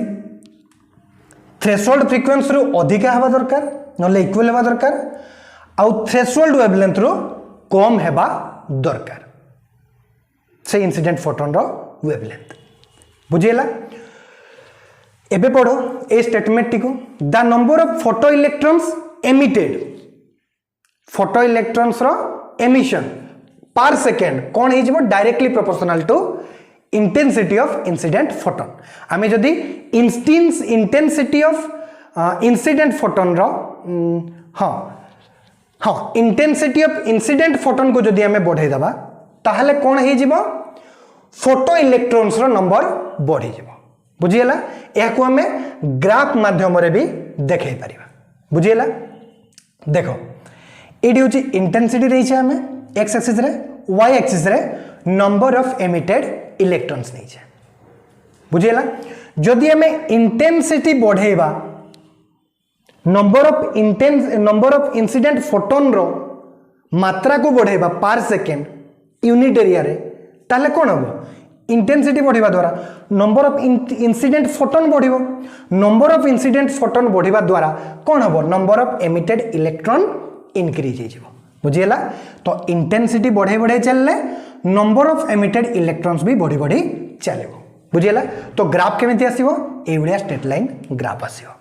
थ्रेशोल्ड फ्रीक्वेंसी रो अधिका हेबा दरकार, नले इक्वल हेबा दरकार, आउ थ्रेशोल्ड वेवलेंथ रो कम हेबा दरकार, से इंसिडेंट फोटोन रो वेवलेंथ। बुझीला, एबे पढ़ो ए स्टेटमेंट टिको, the number of photo electrons emitted, photo electrons रो एमिशन पर सेकेंड कौन है जीवो, directly proportional to intensity of incident photon. आमे जदि इंटेंसिटी ऑफ इंसिडेंट फोटोन रो हाँ इंटेंसिटी ऑफ इंसिडेंट फोटोन को जदि आमे बढ़ाई दबा, ताहले कौन है जीवो, फोटो इलेक्ट्रॉन्स रो नंबर बढ़ी जीवो। बुझीला, याकू आमे ग्राफ माध्यम रे भी देखै परिबा। बुझीला, देखो एडी होची इंटेंसिटी रही छे, आमे एक्स एक्सिस रे, वाई एक्सिस रे नंबर ऑफ एमिटेड इलेक्ट्रॉन्स नहीं छे। बुझीला, जदि आमे इंटेंसिटी बढ़ेबा नंबर ऑफ इंसिडेंट फोटोन रो मात्रा को बढ़ेबा पर सेकेंड यूनिट एरिया रे ताले कोन हबो इंटेंसिटी बढ़िबा द्वारा नंबर ऑफ इंसिडेंट फोटोन बढ़िबो नंबर ऑफ इंसिडेंट फोटोन बढ़िबा द्वारा कोन हबो number of emitted electron increase हो जिवो बुझियला तो इंटेंसिटी बढ़े बढ़े चलले नंबर ऑफ एमिटेड इलेक्ट्रॉन्स भी बढ़ी बढ़ी चलेबो बुझियला तो ग्राफ केमिति आसीबो ए भलिया स्ट्रेट लाइन ग्राफ आसीबो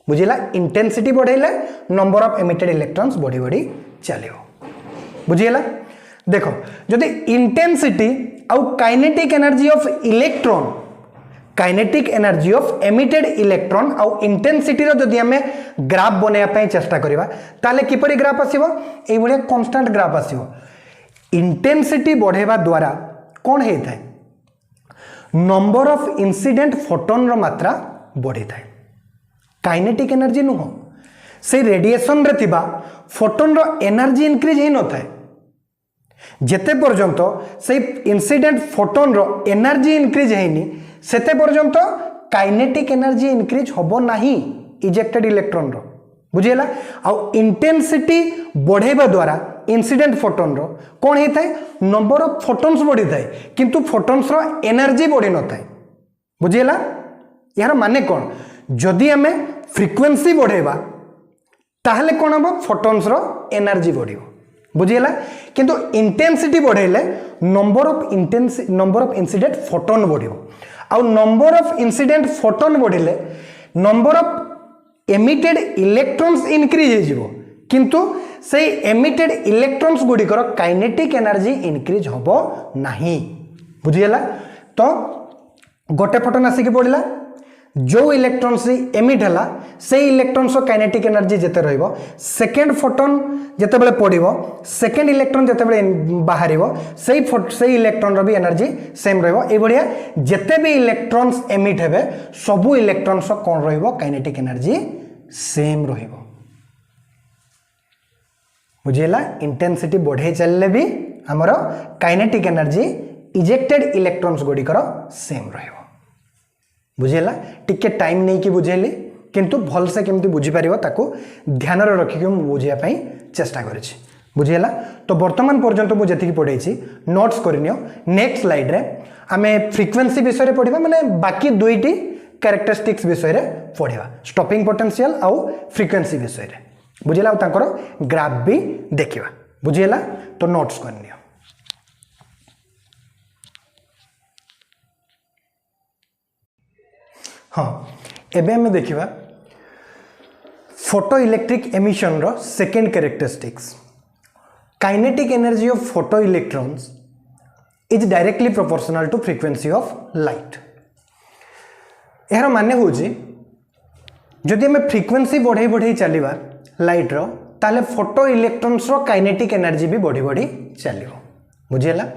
बुझिला इंटेंसिटी बढ़ेले नंबर ऑफ एमिटेड इलेक्ट्रॉन्स बढ़ी बढ़ी चलेबो बुझियला देखो जदि इंटेंसिटी आउ kinetic energy of electron kinetic energy of emitted electron आउ इंटेंसिटी रो जदि हमें ग्राफ बनेया पई चेष्टा करिबा ताले किपरि ग्राफ आसीबो एई भलिया कांस्टेंट ग्राफ आसीबो इंटेंसिटी बढ़ेबा द्वारा कोन हेइ थाए नंबर ऑफ इंसिडेंट फोटोन रो मात्रा बढ़ी थाए काइनेटिक एनर्जी नुह से रेडिएशन रे थिबा फोटोन रो एनर्जी इंक्रीज हे न थाए जेते पर्यंत से इंसिडेंट फोटोन रो एनर्जी इंक्रीज हेनी सेते पर्यंत काइनेटिक एनर्जी इंक्रीज होबो नाही इजेक्टेड इलेक्ट्रॉन रो बुझियला आ इंटेंसिटी बढ़ेबा द्वारा इंसिडेंट फोटोन रो कोन हे थाए नंबर ऑफ फोटोन्स बढ़ी थाए किंतु फोटोन्स रो एनर्जी बढ़ी न थाए बुझियला यार माने कोन जदि हमें फ्रीक्वेंसी बढ़ेबा ताहले कोन हबो फोटोन्स रो एनर्जी बढ़िबो बुझियला किंतु इंटेंसिटी बढ़ेले नंबर ऑफ इंसिडेंट फोटोन बढ़िबो आ नंबर ऑफ इंसिडेंट फोटोन बढ़िले number of emitted electrons increase हे जिवो किंतु से एमिटेड इलेक्ट्रॉन्स गुडिकर काइनेटिक एनर्जी इंक्रीज होबो नाही बुझियला तो गोटे फोटोन आसी के पड़िला जो इलेक्ट्रॉन्स एमिट हला से इलेक्ट्रॉन्स काइनेटिक एनर्जी जेते रहइबो सेकंड फोटोन जेते बेले पड़िबो सेकंड इलेक्ट्रॉन जेते बेले बाहरिबो से इलेक्ट्रॉन रो भी एनर्जी सेम रहइबो ए बढ़िया जेते भी इलेक्ट्रॉन्स एमिट हेबे सबु इलेक्ट्रॉन्स कोन रहइबो काइनेटिक एनर्जी सेम रहइबो बुझियला इंटेंसिटी बढ़े चलले भी हमरो काइनेटिक एनर्जी इजेक्टेड इलेक्ट्रॉन्स गुडी करो सेम रहइबो बुझेला टिके टाइम नहीं कि बुझेली किंतु भल से केमती बुझी पारिबो ताको ध्यान रे रखि के बुझिया पई चेष्टा करिछि बुझेला तो वर्तमान पर्यंत मु जति पढै छी नोट्स करनियो नेक्स्ट स्लाइड रे हमें फ्रीक्वेंसी विषय रे पढिबा माने बाकी दुईटी कैरेक्टरिस्टिक्स विषय रे पढिबा स्टॉपिंग पोटेंशियल आउ फ्रीक्वेंसी विषय रे बुझेला आ तांकर ग्राफ भी देखिबा बुझेला तो नोट्स करनियो हाँ एबे हमें देखिबा फोटो इलेक्ट्रिक एमिशन रो second characteristics kinetic energy of photo electrons is directly proportional to frequency of light यार माने होजी जदि हमें फ्रीक्वेंसी बढ़े बढ़े चलिबा लाइट रो ताले फोटो इलेक्ट्रॉन्स रो काइनेटिक एनर्जी भी बढ़ी बढ़ी चलिबो बुझियला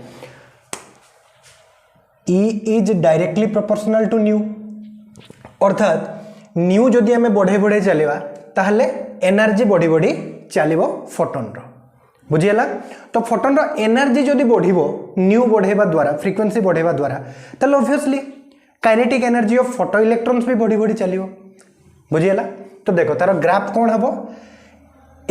E is directly proportional to nu अर्थात न्यू जदि हमें बढ़े बढ़े चलिबा ताहले एनर्जी बढ़ी बढ़ी चलिबो फोटोन रो बुझियला तो फोटोन रो एनर्जी जदि बढ़िबो न्यू बढ़ेबा द्वारा फ्रीक्वेंसी बढ़ेबा द्वारा ताले obviously kinetic energy of photo electrons भी बढ़ी बढ़ी चलिबो बुझियला तो देखो तार ग्राफ कोन हबो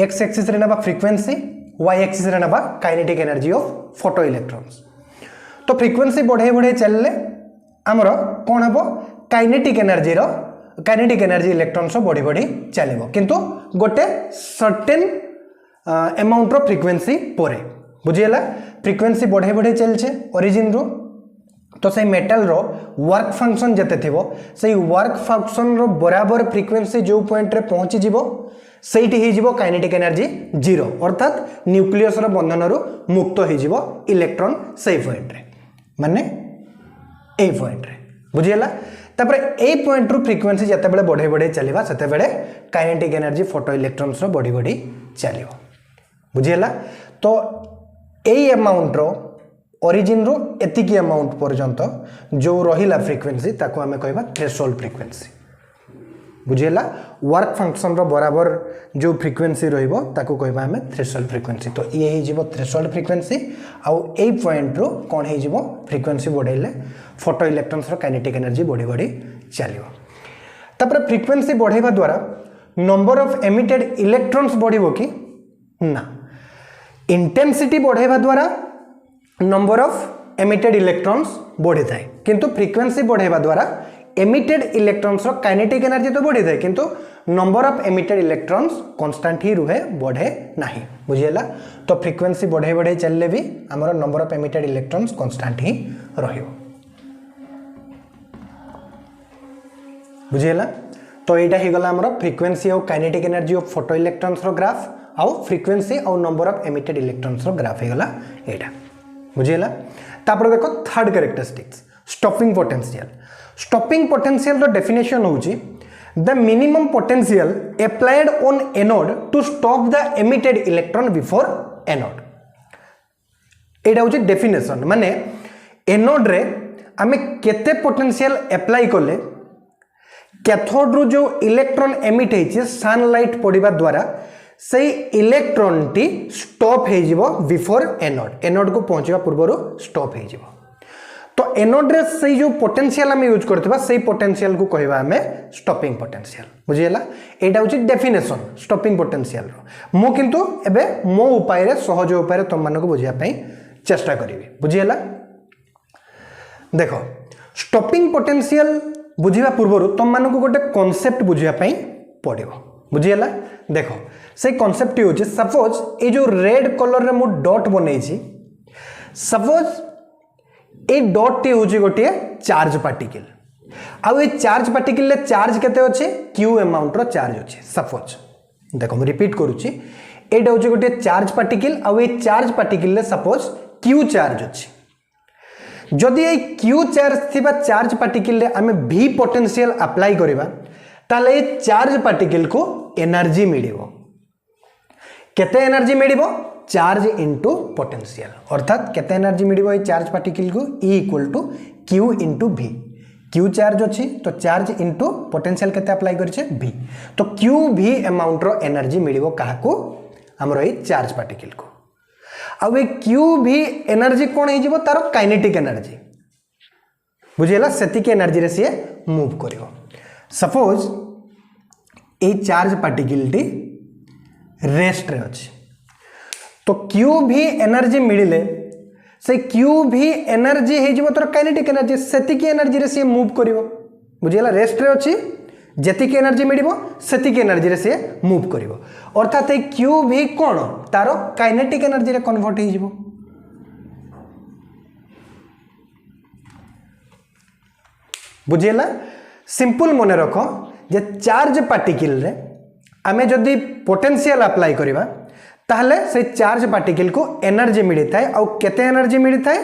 एक्स एक्सिस रे नबा फ्रीक्वेंसी वाई एक्सिस रे नबा kinetic energy of photo electrons तो फ्रीक्वेंसी बढ़े बढ़े चलले हमरो कोन हबो काइनेटिक एनर्जी इलेक्ट्रॉन्स बढ़ी बढ़ी चलिबो किंतु गोटे सर्टेन अमाउंट रो फ्रीक्वेंसी परे बुझियला फ्रीक्वेंसी बढ़े बढ़े चलछे ओरिजिन रो तो से मेटल रो वर्क फंक्शन जते थिबो से वर्क फंक्शन रो बराबर फ्रीक्वेंसी जो पॉइंट रे पहुंची जिवो सेठी हे जिवो काइनेटिक एनर्जी जीरो अर्थात न्यूक्लियस रो बंधन रो मुक्त हे जिवो इलेक्ट्रॉन से पॉइंट रे माने ए पॉइंट रे बुझियला तापर ए पॉइंट रो फ्रीक्वेंसी जते बेले बढ़े बढ़े चलिबा सेते बेले काइनेटिक एनर्जी फोटो इलेक्ट्रॉन्स रो बढ़ी बढ़ी चलिबो बुझियला तो ए अमाउंट रो ओरिजिन रो एतिकी अमाउंट पर्यंत जो रहिला फ्रीक्वेंसी ताको हमें कहबा थ्रेशोल्ड फ्रीक्वेंसी बुझियला वर्क फंक्शन रो बराबर जो फ्रीक्वेंसी रहिबो ताको कहबा हमें थ्रेशोल्ड फ्रीक्वेंसी तो ये हे जिवो थ्रेशोल्ड फ्रीक्वेंसी आउ ए पॉइंट रो कोन हे जिवो फ्रीक्वेंसी बढ़ेले फोटो इलेक्ट्रॉन्स रो काइनेटिक एनर्जी बढ़ी बढ़ी चलिबो तापर फ्रीक्वेंसी बढ़ेबा द्वारा नंबर ऑफ एमिटेड इलेक्ट्रॉन्स बढ़िबो कि ना इंटेंसिटी बढ़ेबा द्वारा नंबर ऑफ एमिटेड इलेक्ट्रॉन्स बढ़ी थाए किंतु फ्रीक्वेंसी बढ़ेबा द्वारा एमिटेड इलेक्ट्रॉन्स रो काइनेटिक एनर्जी तो बढ़ी थाए किंतु number of emitted electrons constant ही रुहे बढ़े नाही बुझियला तो फ्रीक्वेंसी बढ़े बढ़े चलले भी हमर number of emitted electrons constant ही रहियो बुझियला तो एटा ही गला हमर फ्रीक्वेंसी और kinetic energy of photo electrons रो ग्राफ आउ फ्रीक्वेंसी और नंबर ऑफ एमिटेड इलेक्ट्रॉन्स रो ग्राफ ही गला एटा बुझियला तापर देखो थर्ड कैरेक्टरिस्टिक्स स्टॉपिंग पोटेंशियल रो डेफिनेशन होची the minimum potential applied on anode to stop the emitted electron before anode एटा होची डेफिनेशन माने एनोड रे आमे केते पोटेंशियल अप्लाई करले कैथोड रो जो इलेक्ट्रॉन एमिट होची सनलाइट पड़िबा द्वारा से इलेक्ट्रॉन टी स्टॉप हो जिवो बिफोर एनोड को पहुंचवा पूर्व स्टॉप हो जिवो तो एनोड रे से जो पोटेंशियल हम यूज करथिबा से पोटेंशियल को कहबा हमें स्टॉपिंग पोटेंशियल बुझियला एटा होची डेफिनेशन स्टॉपिंग पोटेंशियल रो मो किंतु एबे मो उपाय रे सहज उपाय रे तुम मानको बुझिया पई चेष्टा करिवि बुझियला देखो स्टॉपिंग पोटेंशियल बुझिबा पूर्व तुम मानको गोटे कांसेप्ट बुझिया पई पड़िबो बुझियला देखो से कांसेप्ट होची सपोज ए जो रेड कलर रे मो डॉट बनै छी सपोज ए डॉट टी होची गोटे चार्ज पार्टिकल आउ ए चार्ज पार्टिकल ले चार्ज केते अछि q अमाउंट रो चार्ज अछि सपोज देखो मैं रिपीट करूची एटा होची गोटे चार्ज पार्टिकल आउ ए चार्ज पार्टिकल ले सपोज q चार्ज अछि जदि ए q चार्ज थिबा चार्ज पार्टिकल रे हमें v पोटेंशियल अप्लाई करबा ताले ए चार्ज पार्टिकल को एनर्जी मिलिबो केते एनर्जी मिलिबो चार्ज इनटू पोटेंशियल अर्थात केते एनर्जी मिलिबो ए चार्ज पार्टिकल को E = q * v q charge अछि तो चार्ज इनटू पोटेंशियल केते अप्लाई करछे v तो q v अमाउंट रो एनर्जी मिलिबो काहा को हमरो ए चार्ज पार्टिकल को अब ए q v एनर्जी कोन हे जिवो तारो काइनेटिक एनर्जी बुझियला सेति के एनर्जी रे से मूव करिवो सपोज ए चार्ज पार्टिकल टी रेस्ट रे अछि तो q भी एनर्जी मिलिले से q भी एनर्जी हे जिवो तोर काइनेटिक एनर्जी सेति की एनर्जी रे से मूव करिवो बुझियला रेस्ट रे अछि जेति की एनर्जी मिलिबो सेति की एनर्जी रे से मूव करिवो अर्थात ए q भी कोन तारो काइनेटिक एनर्जी रे कन्वर्ट हे जिवो बुझियला सिंपल मने रखो जे चार्ज पार्टिकल रे आमे जदि पोटेंशियल अप्लाई करिबा ताहले से चार्ज पार्टिकल को एनर्जी मिली थाए और केते एनर्जी मिली थाए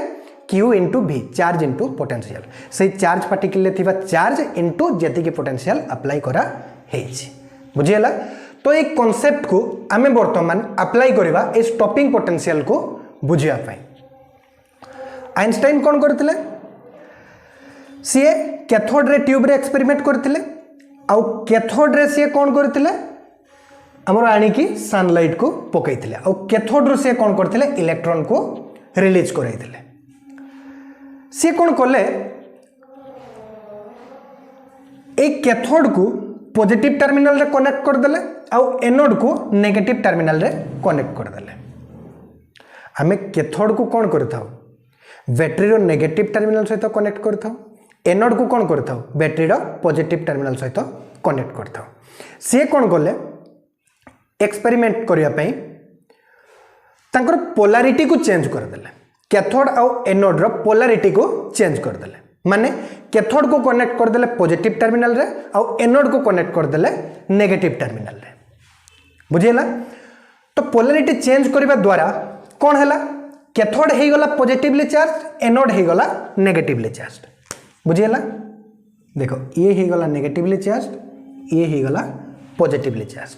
q * v charge into potential से चार्ज पार्टिकल ले थिबा चार्ज इनटू जेति के पोटेंशियल अप्लाई करा हेछि बुझियला तो एक कांसेप्ट को आमे वर्तमान अप्लाई करिबा ए स्टॉपिंग पोटेंशियल को बुझिया पाई आइंस्टाइन कोन करथिले सीए कैथोड रे ट्यूब रे एक्सपेरिमेंट करथिले आउ कैथोड रे सीए कोन करथिले हमर आनी की सनलाइट को पकईथिले और कैथोड रो से कोन करथिले इलेक्ट्रॉन को रिलीज करैथिले से कोन करले एक कैथोड को पॉजिटिव टर्मिनल रे कनेक्ट कर देले और एनोड को नेगेटिव टर्मिनल रे कनेक्ट कर देले हमें कैथोड को कोन करथाउ बैटरी रो नेगेटिव टर्मिनल सहित कनेक्ट करथाउ एनोड को कोन करथाउ बैटरी रो पॉजिटिव टर्मिनल सहित कनेक्ट करथाउ से कोन करले एक्सपेरिमेंट करिया पई तांकर पोलैरिटी को चेंज कर देले कैथोड और एनोड रो पोलैरिटी को चेंज कर देले माने कैथोड को कनेक्ट कर देले पॉजिटिव टर्मिनल रे और एनोड को कनेक्ट कर देले नेगेटिव टर्मिनल रे बुझियला तो पोलैरिटी चेंज करिबा द्वारा कोन हैला कैथोड हे गला पॉजिटिवली चार्ज एनोड हे गला नेगेटिवली चार्ज बुझियला देखो ये हे गला नेगेटिवली चार्ज ये हे गला पॉजिटिवली चार्ज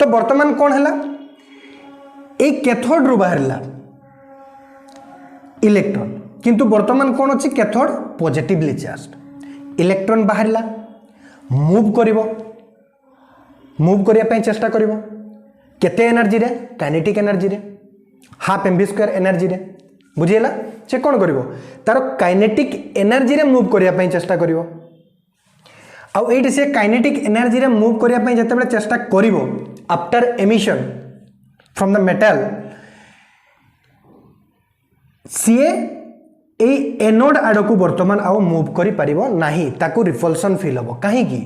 तो वर्तमान कौन है एक कैथोड रु बाहरला इलेक्ट्रॉन किंतु वर्तमान कौन अच्छी कैथोड पॉजिटिवली चार्ज इलेक्ट्रॉन बाहरला मूव करिवो मूव करिया पई चेष्टा करिवो केते एनर्जी रे काइनेटिक एनर्जी रे हाफ mv² एनर्जी रे बुझियला से कौन करिवो तारो काइनेटिक एनर्जी रे मूव करिया पई चेष्टा करिवो आउ एटी से काइनेटिक एनर्जी रे मूव करिया पई जते बेले चेष्टा करिवो after emission from the metal सीए ए एनोड आड़ को वर्तमान आउ मूव करि परिबो नाही ताकू रिपल्सन फील हबो काहे कि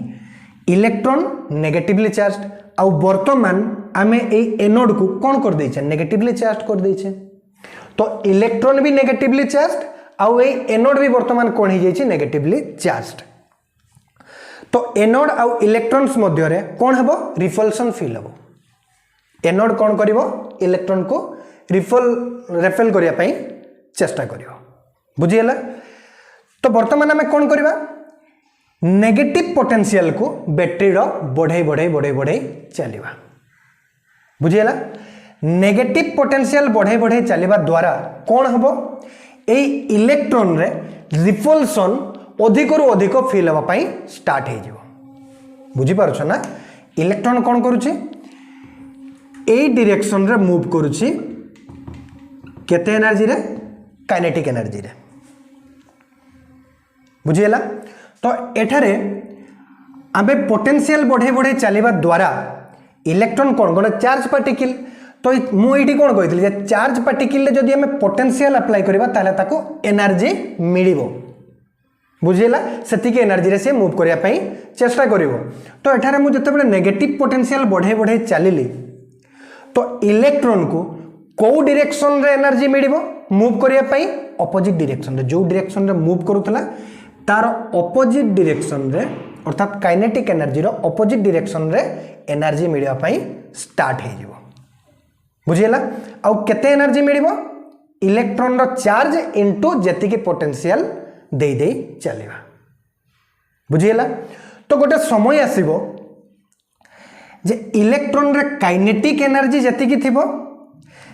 इलेक्ट्रॉन नेगेटिवली चार्ज आउ वर्तमान आमे ए एनोड को कोन कर दैछे नेगेटिवली चार्ज कर दैछे तो इलेक्ट्रॉन भी नेगेटिवली चार्ज आउ ए एनोड भी वर्तमान कोन ही जाइछे नेगेटिवली चार्ज तो एनोड आउ इलेक्ट्रॉन्स मध्य रे कोन हबो रिपल्सन फील हबो एनोड कोन करिवो इलेक्ट्रॉन को रेपेल करिया पई चेष्टा करिवो बुझियला तो वर्तमान आमे कोन करिवा नेगेटिव पोटेंशियल को बैटरी रो बढ़े चलिबा बुझियला नेगेटिव पोटेंशियल बढ़े चलिबा द्वारा कोन हबो ए इलेक्ट्रॉन रे रिपल्सन अधिक रु अधिक फील हवा पाई स्टार्ट हो जिवो बुझी पारछ ना इलेक्ट्रॉन कोन करूची ए डायरेक्शन रे मूव करूची केते एनर्जी रे काइनेटिक एनर्जी रे बुझियला तो एठारे आबे पोटेंशियल बढ़े चलिबा द्वारा इलेक्ट्रॉन कोन गोटे चार्ज पार्टिकल तो मु एठी कोन कहितली जे चार्ज पार्टिकल ले जदि हमें पोटेंशियल अप्लाई करबा ताले ताको एनर्जी मिलिबो बुझिला सेतिके एनर्जी रे से मूव करिया पई चेष्टा करिवो तो एठारे मु जते बेले नेगेटिव पोटेंशियल बढ़े चलिली तो इलेक्ट्रॉन को को डायरेक्शन रे एनर्जी मिलिबो मूव करिया पई ऑपोजिट डायरेक्शन रे जो डायरेक्शन रे मूव करूतला तार ऑपोजिट डायरेक्शन रे अर्थात काइनेटिक एनर्जी रो ऑपोजिट डायरेक्शन रे एनर्जी मिलिया पई स्टार्ट हे जिवो बुझिला आ केते एनर्जी मिलिबो इलेक्ट्रॉन रो चार्ज इनटू जेति के पोटेंशियल दे दे चलेगा बुझियला तो गोटे समय आसीबो जे इलेक्ट्रॉन रे काइनेटिक एनर्जी जति की थिबो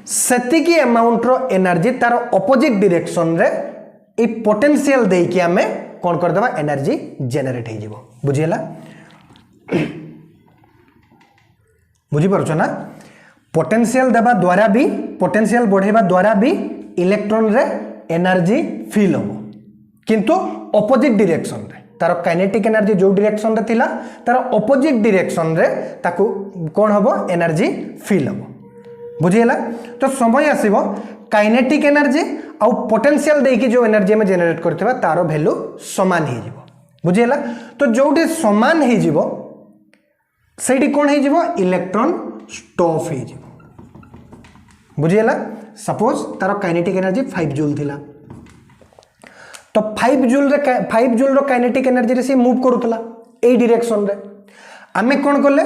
सेति की अमाउंट रो एनर्जी तार ऑपोजिट डायरेक्शन रे ए पोटेंशियल दे कि हमें कोन कर देबा एनर्जी जनरेट हे जिवो बुझियला बुझी परछो ना पोटेंशियल देबा द्वारा भी पोटेंशियल बढ़ेबा द्वारा भी इलेक्ट्रॉन रे एनर्जी फील हो किंतु ऑपोजिट डायरेक्शन रे तार काइनेटिक एनर्जी जो डायरेक्शन रे थिला तार ऑपोजिट डायरेक्शन रे ताकू कोन हबो एनर्जी फील हबो बुझियला तो समय आसीबो काइनेटिक एनर्जी आ पोटेंशियल देकी जो एनर्जी में जनरेट करथिबा तारो वैल्यू समान हे जिवो बुझियला तो जोटी समान हे जिवो सेठी कोन हे जिवो इलेक्ट्रॉन स्टॉप हे जिवो बुझियला सपोज तारो काइनेटिक एनर्जी 5 जूल थिला तो 5 जूल रो काइनेटिक एनर्जी रे से मूव करूतला ए डायरेक्शन रे आमे कोन करले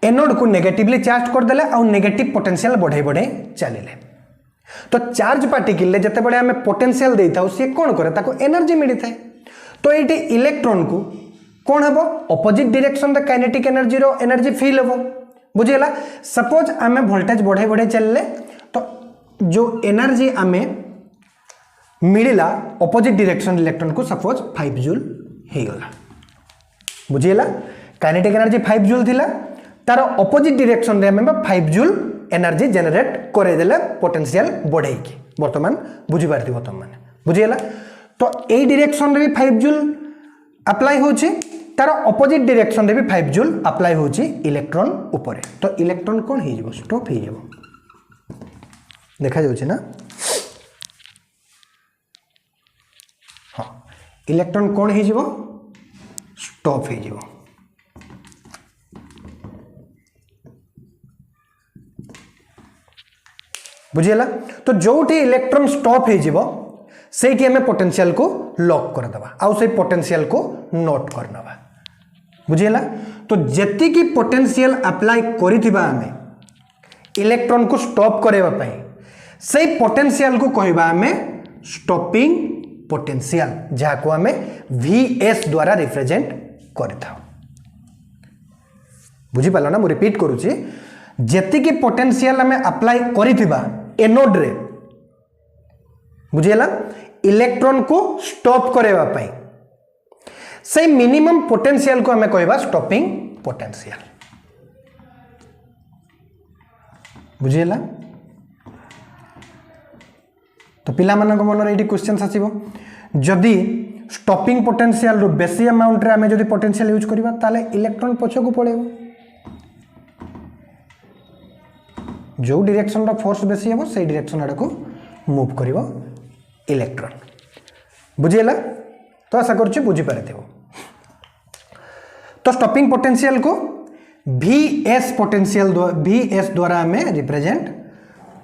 एनोड को नेगेटिवली चार्ज कर देले आ नेगेटिव पोटेंशियल बढ़े चलिले तो चार्ज पार्टिकल ले जते बडे आमे पोटेंशियल देइताउ से कोन करे ताको एनर्जी मिली थाए तो एटी इलेक्ट्रॉन को कोन हबो ऑपोजिट डायरेक्शन रे काइनेटिक एनर्जी रो एनर्जी फील हबो बुझियला सपोज आमे वोल्टेज बढ़े चलले तो जो एनर्जी आमे मिलिला ऑपोजिट डायरेक्शन इलेक्ट्रॉन को सपोज 5 जूल हे गला बुझियला काइनेटिक एनर्जी 5 जूल थिला तार ऑपोजिट डायरेक्शन रे हमें 5 जूल एनर्जी जनरेट करे देले पोटेंशियल बढ़ाई की वर्तमान बुझी पारथि वर्तमान बुझियला तो ए डायरेक्शन रे भी 5 जूल अप्लाई होची तार ऑपोजिट डायरेक्शन रे भी 5 जूल अप्लाई होची इलेक्ट्रॉन ऊपर तो इलेक्ट्रॉन कोन हे जिवो स्टॉप हे जिवो देखा जाउची ना हाँ इलेक्ट्रॉन कोन हे जिवो स्टॉप हे जिवो बुझियला तो जोठी इलेक्ट्रॉन स्टॉप हे जिवो सेठी हमें पोटेंशियल को लॉक कर दबा आउ से पोटेंशियल को नोट करनबा बुझियला तो जेति की पोटेंशियल अप्लाई करिथिबा हमें इलेक्ट्रॉन को स्टॉप करेबा पई से पोटेंशियल को कहबा हमें स्टॉपिंग पोटेंशियल जहा को हमें Vs द्वारा रिप्रेजेंट करथाउ बुझी पालो ना मु रिपीट करूची जेति की पोटेंशियल हमें अप्लाई करिथिबा एनोड रे बुझियला इलेक्ट्रॉन को स्टॉप करेबा पई से मिनिमम पोटेंशियल को हमें कहबा स्टॉपिंग पोटेंशियल बुझियला तो पिला मन को मन रे क्वेश्चन आसीबो जदि स्टॉपिंग पोटेंशियल रो बेसी अमाउंट रे आमे जदि पोटेंशियल यूज करबा ताले इलेक्ट्रॉन पछकु पळेबो जो डायरेक्शन रो फोर्स बेसी हेबो सेही डायरेक्शन आड़ को मूव करिवो इलेक्ट्रॉन बुझियला तो आशा करछु बुझी पारथिबो तो स्टॉपिंग पोटेंशियल को VS द्वारा आमे रिप्रेजेंट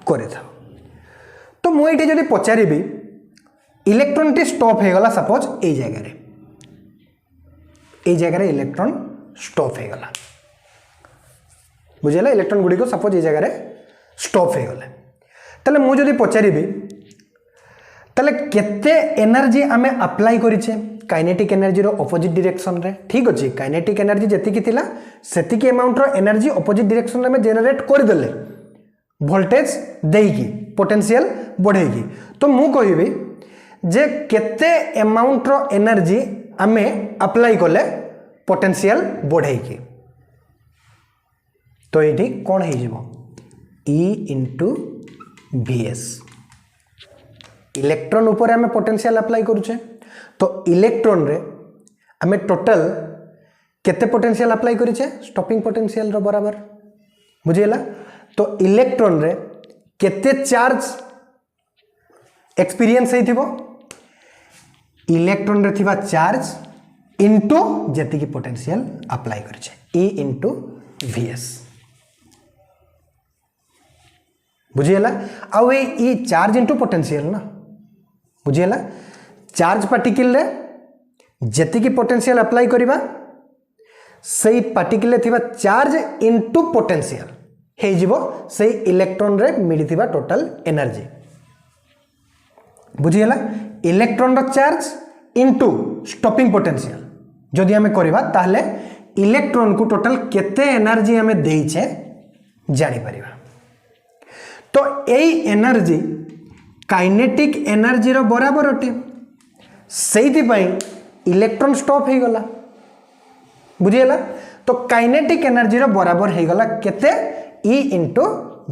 करे था तो मु एठी जदि पचारिबी इलेक्ट्रॉन टी स्टॉप हे गला सपोज ए जगह रे इलेक्ट्रॉन स्टॉप हे गला बुझियला इलेक्ट्रॉन गुडी को सपोज ए जगह रे स्टॉप हे गले तले मु जदि पचारिबी तले केते एनर्जी आमे अप्लाई करिचे काइनेटिक एनर्जी रो ऑपोजिट डायरेक्शन रे ठीक अछि काइनेटिक एनर्जी जति कि थिला सेति कि अमाउंट रो एनर्जी ऑपोजिट डायरेक्शन रे में जनरेट कर देले वोल्टेज देकी पोटेंशियल बढ़ेगी तो मु कहिबी जे केते अमाउंट रो एनर्जी आमे अप्लाई करले पोटेंशियल बढ़ेगी तो एठी कोन हे जिवो E into Vs इलेक्ट्रॉन ऊपर आमे पोटेंशियल अप्लाई करूचे तो इलेक्ट्रॉन रे आमे टोटल केते पोटेंशियल अप्लाई करिचे स्टॉपिंग पोटेंशियल रो बराबर बुझियला तो इलेक्ट्रॉन रे केते चार्ज एक्सपीरियंस हेथिबो इलेक्ट्रॉन रे थिबा चार्ज इनटू जेति की पोटेंशियल अप्लाई करिचे E into Vs बुझियला आउ ए चार्ज इनटू पोटेंशियल ना बुझियला चार्ज पार्टिकल रे जेति की पोटेंशियल अप्लाई करिबा सेही पार्टिकल रे थिबा चार्ज इनटू पोटेंशियल हे जिवो सेही इलेक्ट्रॉन रे मिलिथिबा टोटल एनर्जी बुझियला इलेक्ट्रॉन रो चार्ज इनटू स्टॉपिंग पोटेंशियल जदि हमें करिबा ताहले इलेक्ट्रॉन को टोटल केते एनर्जी हमें देइछे जानि परिबा तो एई एनर्जी काइनेटिक एनर्जी रो बराबर अटे सेइथि पई इलेक्ट्रॉन स्टॉप हे गला बुझियला तो काइनेटिक एनर्जी रो बराबर हे गला केते E into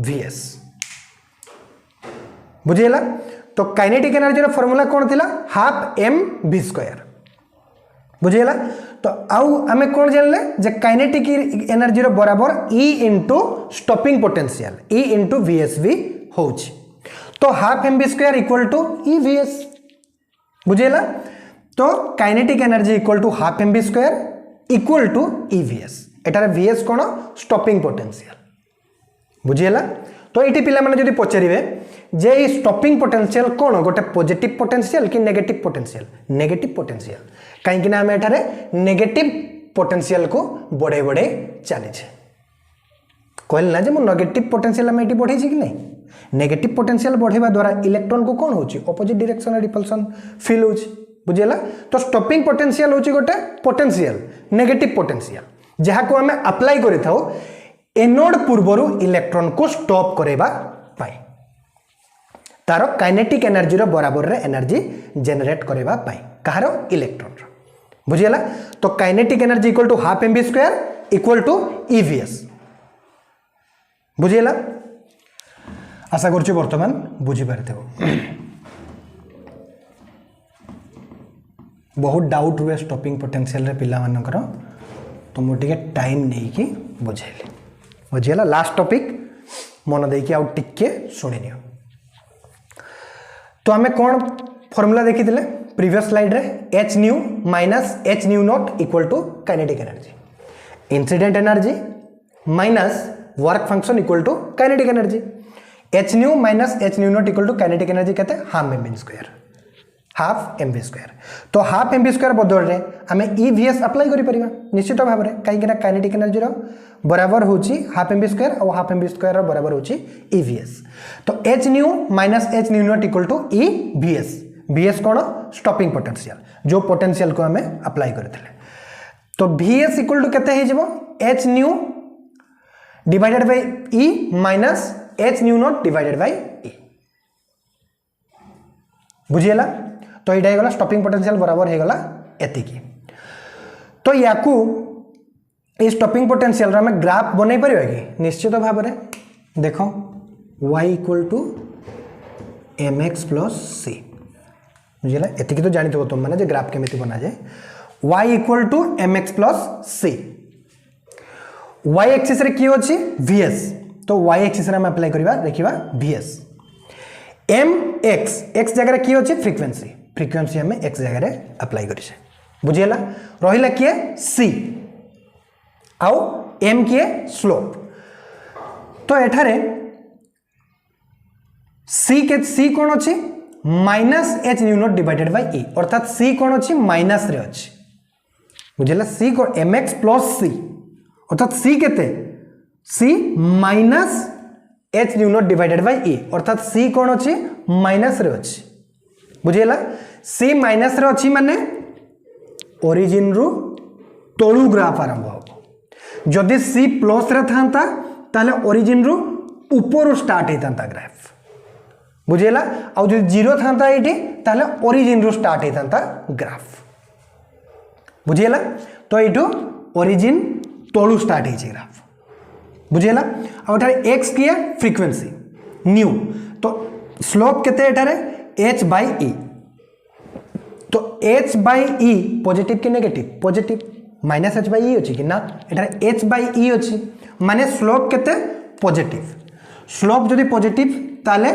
Vs बुझियला तो काइनेटिक एनर्जी रो फार्मूला कोन थिला हाफ mv² बुझियला तो आउ हमें कोन जानले जे काइनेटिक एनर्जी रो बराबर E into stopping potential E into Vsv होछि तो half mv² equal to EVS बुझियला तो kinetic energy equal to half mv² equal to EVS एटारे Vs कोन स्टॉपिंग पोटेंशियल बुझियला तो एटी पिला माने जदि पचारिबे जे स्टॉपिंग पोटेंशियल कोन गोटे पॉजिटिव पोटेंशियल कि नेगेटिव पोटेंशियल काहे कि ना हम एटारे नेगेटिव पोटेंशियल को बढ़े बढ़े चली छे कहल ना जे मो नेगेटिव पोटेंशियल हम एटी बढ़े छी कि नहीं नेगेटिव पोटेंशियल बढ़ेबा द्वारा इलेक्ट्रॉन को कोन होची ऑपोजिट डायरेक्शन रे रिपल्सन फील होची बुझियला तो स्टॉपिंग पोटेंशियल होची गोटे पोटेंशियल नेगेटिव पोटेंशियल जहा को हमें अप्लाई करि थाओ एनोड पूर्वरु इलेक्ट्रॉन को स्टॉप करेबा पाई तारो काइनेटिक एनर्जी रो बराबर रे एनर्जी जनरेट करेबा पाई कहारो इलेक्ट्रॉन रो बुझियला तो kinetic energy equal to half mv² equal to EVS बुझियला आशा करछु वर्तमान बुझी पारथेबो बहुत डाउट हुए स्टॉपिंग पोटेंशियल रे पिला मानकर तो मु टिके टाइम नै कि बुझेली बुझियला लास्ट टॉपिक मन देकी आउ टिके सुनि नियो तो हमें कौन फॉर्मूला देखी थिले प्रीवियस स्लाइड रे h nu minus h nu naught equal to kinetic energy incident energy minus work function equal to kinetic energy h nu minus h nu naught equal to kinetic energy कहते half mv² तो half mv² बदल रे हमें EVS apply करि परिबा निश्चित भाव रे काहे कि ना काइनेटिक एनर्जी रो बराबर होची हाफ mv² और हाफ mv² रो बराबर होची EVS तो h nu minus h nu naught equal to EVS Vs कोन स्टॉपिंग पोटेंशियल जो पोटेंशियल को हमें अप्लाई करथिले तो Vs इक्वल टू केते हे जिवो h nu divided by E minus h nu not divided by E बुझियला तो ये गला स्टॉपिंग पोटेंशियल बराबर है गला एतिकी तो याकू ये स्टॉपिंग पोटेंशियल रा में ग्राफ बनै परिबा कि निश्चित भाव रे देखो y equal to mx plus c बुझिला एतिकी तो जानि थो तुम माने जे ग्राफ केमिति बना जाए y equal to mx plus c y axis रे की अछि vs तो y एक्सिस रे हम अप्लाई करबा देखिबा vs mx x जगह रे की अछि फ्रीक्वेंसी हम x जगह रे अप्लाई करि छै बुझिला रहिला किए c आउ m किए स्लोप तो एठारे c कोन अछि minus h nu not divided by e अर्थात c कोन अछि माइनस रे अछि बुझिला c को mx प्लस c अर्थात c केते c minus h nu not divided by e अर्थात c कोन अछि माइनस रे अछि बुझिला c माइनस रे अछि माने ओरिजिन रु तळु ग्राफ आरंभ हो जदि c प्लस रे थांता ताले ओरिजिन रु ऊपर स्टार्ट हेतांता ग्राफ बुझेला आउ जो जीरो था ये ताले ओरिजिन रु स्टार्ट होता ग्राफ बुझेला तो ये ओरिजिन तलू स्टार्ट हो ग्राफ बुझेला आउ एक्स किए फ्रीक्वेंसी न्यू तो स्लोप केते एठारे h बाय e तो h बाय e पॉजिटिव कि negative positive minus h by e अछि कि ना एठारे h बाय e अछि माने स्लोप केते पॉजिटिव स्लोप जदि पॉजिटिव ताले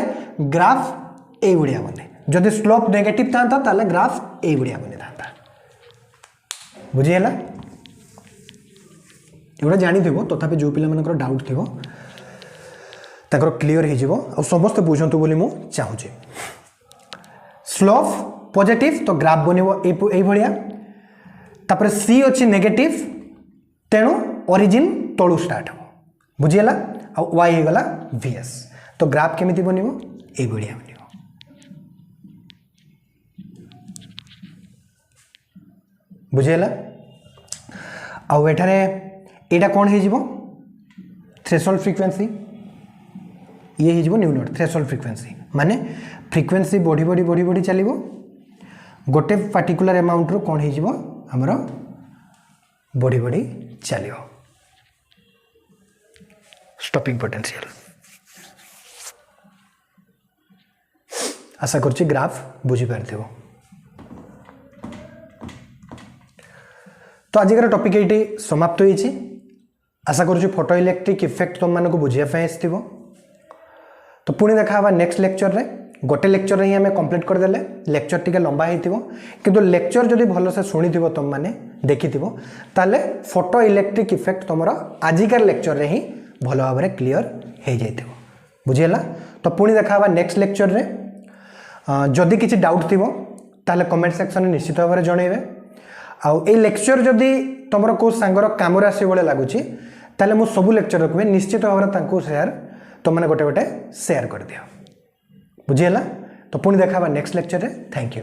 ग्राफ ए बढ़िया बने जदि स्लोप नेगेटिव था ताले ग्राफ ए बढ़िया बने था बुझीला एवढा जानी थिबो तथापि जो पिला मनकर डाउट थिबो ताकर क्लियर हे जिवो और समस्त बुझंतु बोली मु चाहू छी स्लोप पॉजिटिव तो ग्राफ बनिवो ए बढ़िया तापर सी अछि नेगेटिव तेणु ओरिजिन तळु स्टार्ट हो बुझीला आ y हे गला vs तो ग्राफ केमिति बनिवो ए बढ़िया बनिवो बुझेला आ एठारे एटा कोन हे जिवो थ्रेशोल्ड फ्रीक्वेंसी ये हे जिवो न्यू नॉट थ्रेशोल्ड फ्रीक्वेंसी माने फ्रीक्वेंसी बढ़ी बढ़ी बढ़ी बढ़ी चलिवो गोटे पार्टिकुलर अमाउंट रो कोन हे जिवो हमरो बढ़ी बढ़ी चलिवो स्टॉपिंग पोटेंशियल आशा करछि ग्राफ बुझी पारथिबो तो आजिकर टॉपिक एटी समाप्त होईछि आशा करछि फोटो इलेक्ट्रिक इफेक्ट तुम मानको बुझिया पे आस्थिबो तो पुणी देखा हवा नेक्स्ट लेक्चर रे गोटे लेक्चर रे ही हमें कंप्लीट कर देले लेक्चर टिके लंबा हेतिबो किंतु लेक्चर जदि भलो से सुनिथिबो तुम माने देखिथिबो ताले फोटो इलेक्ट्रिक इफेक्ट तुमरो आजिकर लेक्चर रे ही भलो भाबरे क्लियर हे जाइथिबो बुझियला तो पुणी देखा हवा नेक्स्ट लेक्चर रे जदि किछि डाउट थिबो ताले कमेंट सेक्शन में निश्चित भाबरे जणैबे आउ ए लेक्चर जदि तुमरो को सांगर काम राशि बळे लागुछि ताले मु सब लेक्चर रखबे निश्चित भाबरे तांको शेयर तुम मैंने गोटे गोटे शेयर कर दियो बुझीला तो पुणी देखा नेक्स्ट लेक्चर रे थैंक यू।